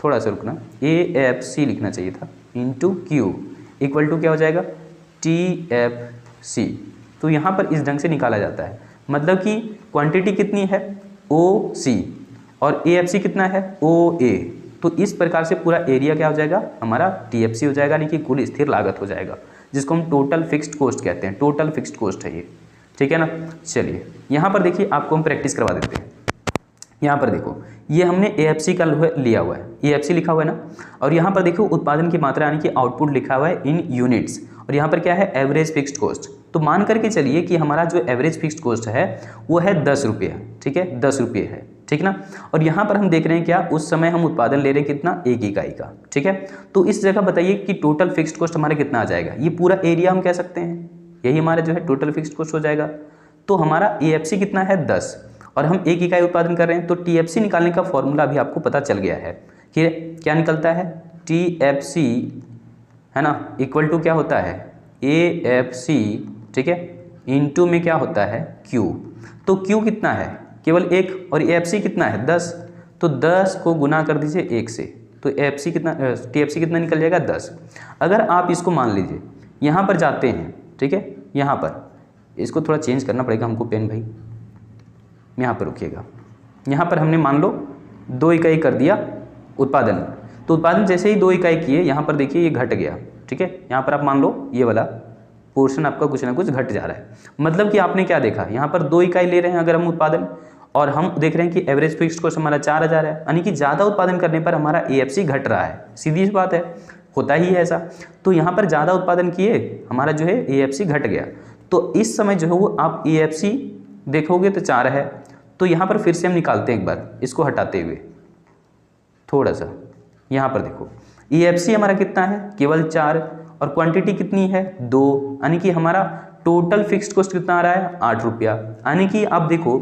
थोड़ा सा रुकना, AFC लिखना चाहिए था, × Q इक्वल टू क्या हो जाएगा, TFC। तो यहाँ पर इस ढंग से निकाला जाता है, मतलब कि क्वांटिटी कितनी है OC और AFC कितना है OA। तो इस प्रकार से पूरा एरिया क्या हो जाएगा हमारा TFC हो जाएगा, यानी कि कुल स्थिर लागत हो जाएगा, जिसको हम टोटल फिक्स्ड कॉस्ट कहते हैं, टोटल फिक्स्ड कॉस्ट है ये, ठीक है ना। चलिए यहाँ पर देखिए आपको हम प्रैक्टिस करवा देते हैं। यहाँ पर देखो ये हमने AFC का लिया हुआ है, AFC लिखा हुआ है ना, और यहाँ पर देखो उत्पादन की मात्रा यानी कि आउटपुट लिखा हुआ है इन यूनिट्स, और यहाँ पर क्या है एवरेज फिक्स्ड कॉस्ट। तो मान करके चलिए कि हमारा जो एवरेज फिक्स्ड कॉस्ट है वो है 10 रुपये, ठीक है, 10 रुपये है, ठीक ना। और यहाँ पर हम देख रहे हैं क्या, उस समय हम उत्पादन ले रहे हैं कितना, 1 इकाई का, ठीक है। तो इस जगह बताइए कि टोटल फिक्स्ड कॉस्ट हमारा कितना आ जाएगा, ये पूरा एरिया हम कह सकते हैं, यही हमारा जो है टोटल फिक्स्ड कॉस्ट हो जाएगा। तो हमारा AFC कितना है 10 और हम 1 इकाई उत्पादन कर रहे हैं, तो TFC निकालने का फॉर्मूला भी आपको पता चल गया है कि क्या निकलता है, TFC है ना, इक्वल टू क्या होता है AFC, ठीक है, इनटू में क्या होता है Q। तो Q कितना है, केवल 1, और AFC कितना है 10, तो 10 को गुना कर दीजिए 1 से, तो AFC कितना, TFC कितना निकल जाएगा 10। अगर आप इसको मान लीजिए यहाँ पर जाते हैं, ठीक है, यहाँ पर इसको थोड़ा चेंज करना पड़ेगा हमको पेन भाई, यहाँ पर रुकिएगा। यहाँ पर हमने मान लो 2 इकाई कर दिया उत्पादन, तो उत्पादन जैसे ही 2 इकाई किए यहाँ पर देखिए ये घट गया, ठीक है। यहाँ पर आप मान लो ये वाला पोर्शन आपका कुछ ना कुछ घट जा रहा है, मतलब कि आपने क्या देखा, यहाँ पर 2 इकाई ले रहे हैं अगर हम उत्पादन, और हम देख रहे हैं कि एवरेज फिक्स्ड कॉस्ट हमारा 4000 है, यानी कि ज़्यादा उत्पादन करने पर हमारा AFC घट रहा है, सीधी सी बात है, होता ही है ऐसा। तो यहाँ पर ज़्यादा उत्पादन किए, हमारा जो है AFC घट गया, तो इस समय जो है वो आप AFC देखोगे तो 4 है, तो यहाँ पर फिर से हम निकालते हैं एक बार इसको हटाते हुए थोड़ा सा, यहाँ पर देखो AFC हमारा कितना है केवल 4, और क्वांटिटी कितनी है 2, यानी कि हमारा टोटल फिक्स्ड कॉस्ट कितना आ रहा है 8 रुपया। यानी कि आप देखो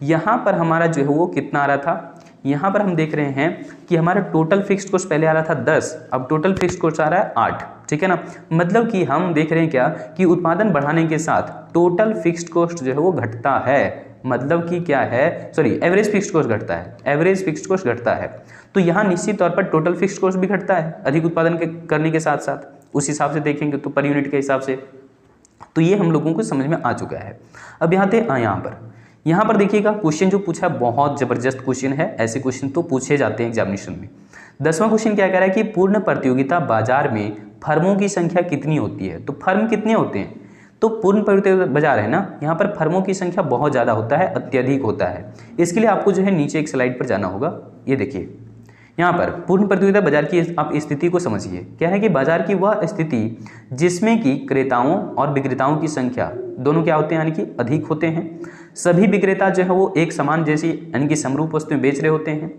यहाँ पर हमारा जो है वो कितना आ रहा था, यहाँ पर हम देख रहे हैं कि हमारा टोटल फिक्स्ड कॉस्ट पहले आ रहा था 10, अब टोटल फिक्स्ड कॉस्ट आ रहा है 8, ठीक है ना। मतलब कि हम देख रहे हैं क्या कि उत्पादन बढ़ाने के साथ टोटल फिक्स्ड कॉस्ट जो है वो घटता है, मतलब कि क्या है, सॉरी एवरेज फिक्स्ड कॉस्ट घटता है, एवरेज फिक्स्ड कॉस्ट घटता है। तो यहाँ निश्चित तौर पर टोटल फिक्स्ड कॉस्ट भी घटता है अधिक उत्पादन करने के साथ साथ, उस हिसाब से देखेंगे तो पर यूनिट के हिसाब से। तो ये हम लोगों को समझ में आ चुका है। अब यहाँ पर देखिएगा क्वेश्चन जो पूछा बहुत ज़बरदस्त क्वेश्चन है, ऐसे क्वेश्चन तो पूछे जाते हैं एग्जामिनेशन में। 10वां क्वेश्चन क्या कह रहा है कि पूर्ण प्रतियोगिता बाजार में फर्मों की संख्या कितनी होती है। तो फर्म कितने होते हैं, तो पूर्ण प्रतियोगिता बाजार है ना, यहाँ पर फर्मों की संख्या बहुत ज़्यादा होता है, अत्यधिक होता है। इसके लिए आपको जो है नीचे एक स्लाइड पर जाना होगा, ये देखिए यहाँ पर पूर्ण प्रतियोगिता बाजार की आप स्थिति को समझिए। क्या है कि बाजार की वह स्थिति जिसमें कि क्रेताओं और विक्रेताओं की संख्या दोनों क्या होते हैं, यानी कि अधिक होते हैं। सभी विक्रेता जो है वो एक समान जैसी यानी कि समरूप वस्तुएं बेच रहे होते हैं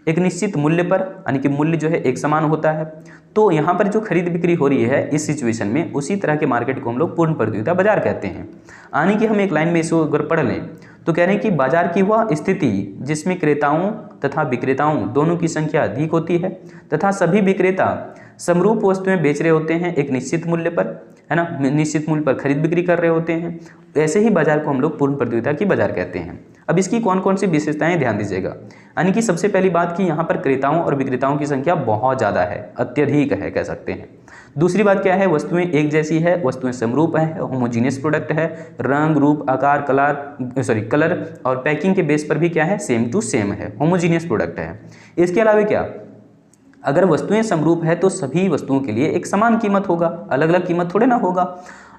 एक निश्चित मूल्य पर, यानी कि मूल्य जो है एक समान होता है। तो यहाँ पर जो खरीद बिक्री हो रही है इस सिचुएशन में, उसी तरह के मार्केट को हम लोग पूर्ण प्रतियोगिता बाजार कहते हैं। यानी कि हम एक लाइन में इसको अगर पढ़ लें तो कह रहे हैं कि बाजार की वह स्थिति जिसमें क्रेताओं तथा विक्रेताओं दोनों की संख्या अधिक होती है तथा सभी विक्रेता समरूप वस्तुएं बेच रहे होते हैं एक निश्चित मूल्य पर, है ना, निश्चित मूल्य पर खरीद बिक्री कर रहे होते हैं। ऐसे ही बाजार को हम लोग पूर्ण प्रतियोगिता की बाजार कहते हैं। अब इसकी कौन कौन सी विशेषताएं ध्यान दीजिएगा। यानी कि सबसे पहली बात कि यहाँ पर क्रेताओं और विक्रेताओं की संख्या बहुत ज़्यादा है, अत्यधिक है कह सकते हैं। दूसरी बात क्या है, वस्तुएं एक जैसी है, वस्तुएं समरूप है, होमोजीनियस प्रोडक्ट है, रंग रूप आकार कलर और पैकिंग के बेस पर भी क्या है सेम टू सेम है, होमोजीनियस प्रोडक्ट है। इसके अलावा क्या, अगर वस्तुएं समरूप है तो सभी वस्तुओं के लिए एक समान कीमत होगा, अलग अलग कीमत थोड़े ना होगा।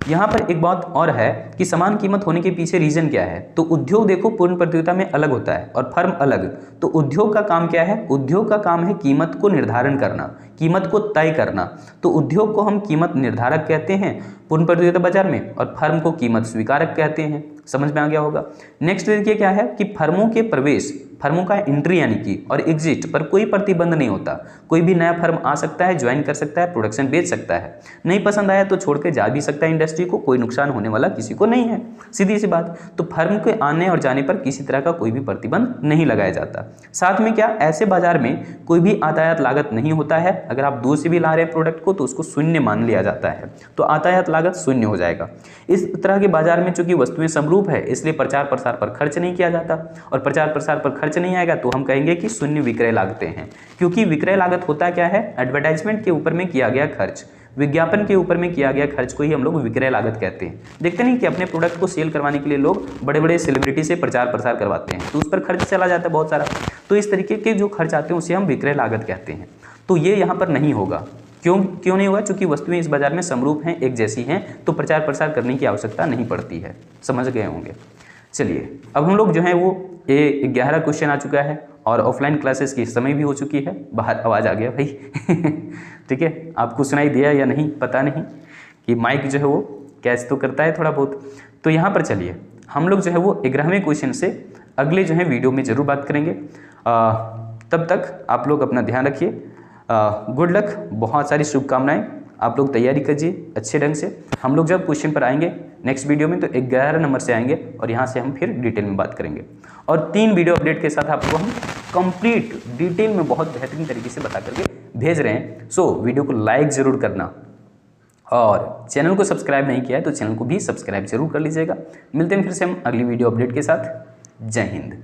यहाँ पर एक बात और है कि समान कीमत होने के पीछे रीजन क्या है। तो उद्योग देखो पूर्ण प्रतियोगिता में अलग होता है और फर्म अलग। तो उद्योग का काम क्या है? उद्योग का काम है कीमत को निर्धारण करना, कीमत को तय करना। तो उद्योग को हम कीमत निर्धारक कहते हैं पूर्ण प्रतियोगिता बाजार में, और फर्म को कीमत स्वीकारक कहते हैं। समझ में आ गया होगा। नेक्स्ट देखिए क्या है कि फर्मों के प्रवेश, फर्मों का एंट्री यानी कि और एग्जिट पर कोई प्रतिबंध नहीं होता। कोई भी नया फर्म आ सकता है, ज्वाइन कर सकता है, प्रोडक्शन बेच सकता है, नहीं पसंद आया तो छोड़ के जा भी सकता है इंडस्ट्री को, कोई नुकसान होने वाला किसी को नहीं है, सीधी सी बात। तो फर्म के आने और जाने पर किसी तरह का कोई भी प्रतिबंध नहीं लगाया जाता। साथ में क्या, ऐसे बाजार में कोई भी आयात लागत नहीं होता है। अगर आप दूर से भी ला रहे हैं प्रोडक्ट को तो उसको शून्य मान लिया जाता है, तो आयात लागत शून्य हो जाएगा। इस तरह के बाजार में चूंकि वस्तुएं समरूप है इसलिए प्रचार प्रसार पर खर्च नहीं किया जाता, और प्रचार प्रसार पर खर्च नहीं आएगा तो हम कहेंगे कि शून्य विक्रय लागतें हैं। क्योंकि विक्रय लागत होता क्या है? एडवर्टाइजमेंट के ऊपर में किया गया खर्च, विज्ञापन के ऊपर में किया गया खर्च को ही हम लोग विक्रय लागत कहते हैं। देखते नहीं कि अपने प्रोडक्ट को सेल करवाने के लिए लोग बड़े बड़े सेलिब्रिटी से प्रचार प्रसार करवाते हैं, तो उस पर खर्च चला जाता है बहुत सारा। तो इस तरीके के जो खर्च आते हैं उसे हम विक्रय लागत कहते हैं। तो ये यहाँ पर नहीं होगा। क्यों नहीं होगा? क्योंकि वस्तुएं इस बाजार में समरूप हैं, एक जैसी हैं, तो प्रचार प्रसार करने की आवश्यकता नहीं पड़ती है। समझ गए होंगे। चलिए अब हम लोग जो है वो 11 क्वेश्चन आ चुका है और ऑफलाइन क्लासेस की समय भी हो चुकी है। बाहर आवाज़ आ गया भाई ठीक है, आपको सुनाई दिया या नहीं पता नहीं, कि माइक जो है वो कैच तो करता है थोड़ा बहुत। तो यहाँ पर चलिए हम लोग जो है वो 11वें क्वेश्चन से अगले जो है वीडियो में ज़रूर बात करेंगे। तब तक आप लोग अपना ध्यान रखिए। गुड लक, बहुत सारी शुभकामनाएं। आप लोग तैयारी कीजिए अच्छे ढंग से। हम लोग जब क्वेश्चन पर आएंगे नेक्स्ट वीडियो में तो 11 नंबर से आएंगे और यहाँ से हम फिर डिटेल में बात करेंगे, और 3 वीडियो अपडेट के साथ आपको हम कंप्लीट डिटेल में बहुत बेहतरीन तरीके से बता करके भेज रहे हैं। सो वीडियो को लाइक ज़रूर करना, और चैनल को सब्सक्राइब नहीं किया है तो चैनल को भी सब्सक्राइब जरूर कर लीजिएगा। मिलते हैं फिर से हम अगली वीडियो अपडेट के साथ। जय हिंद।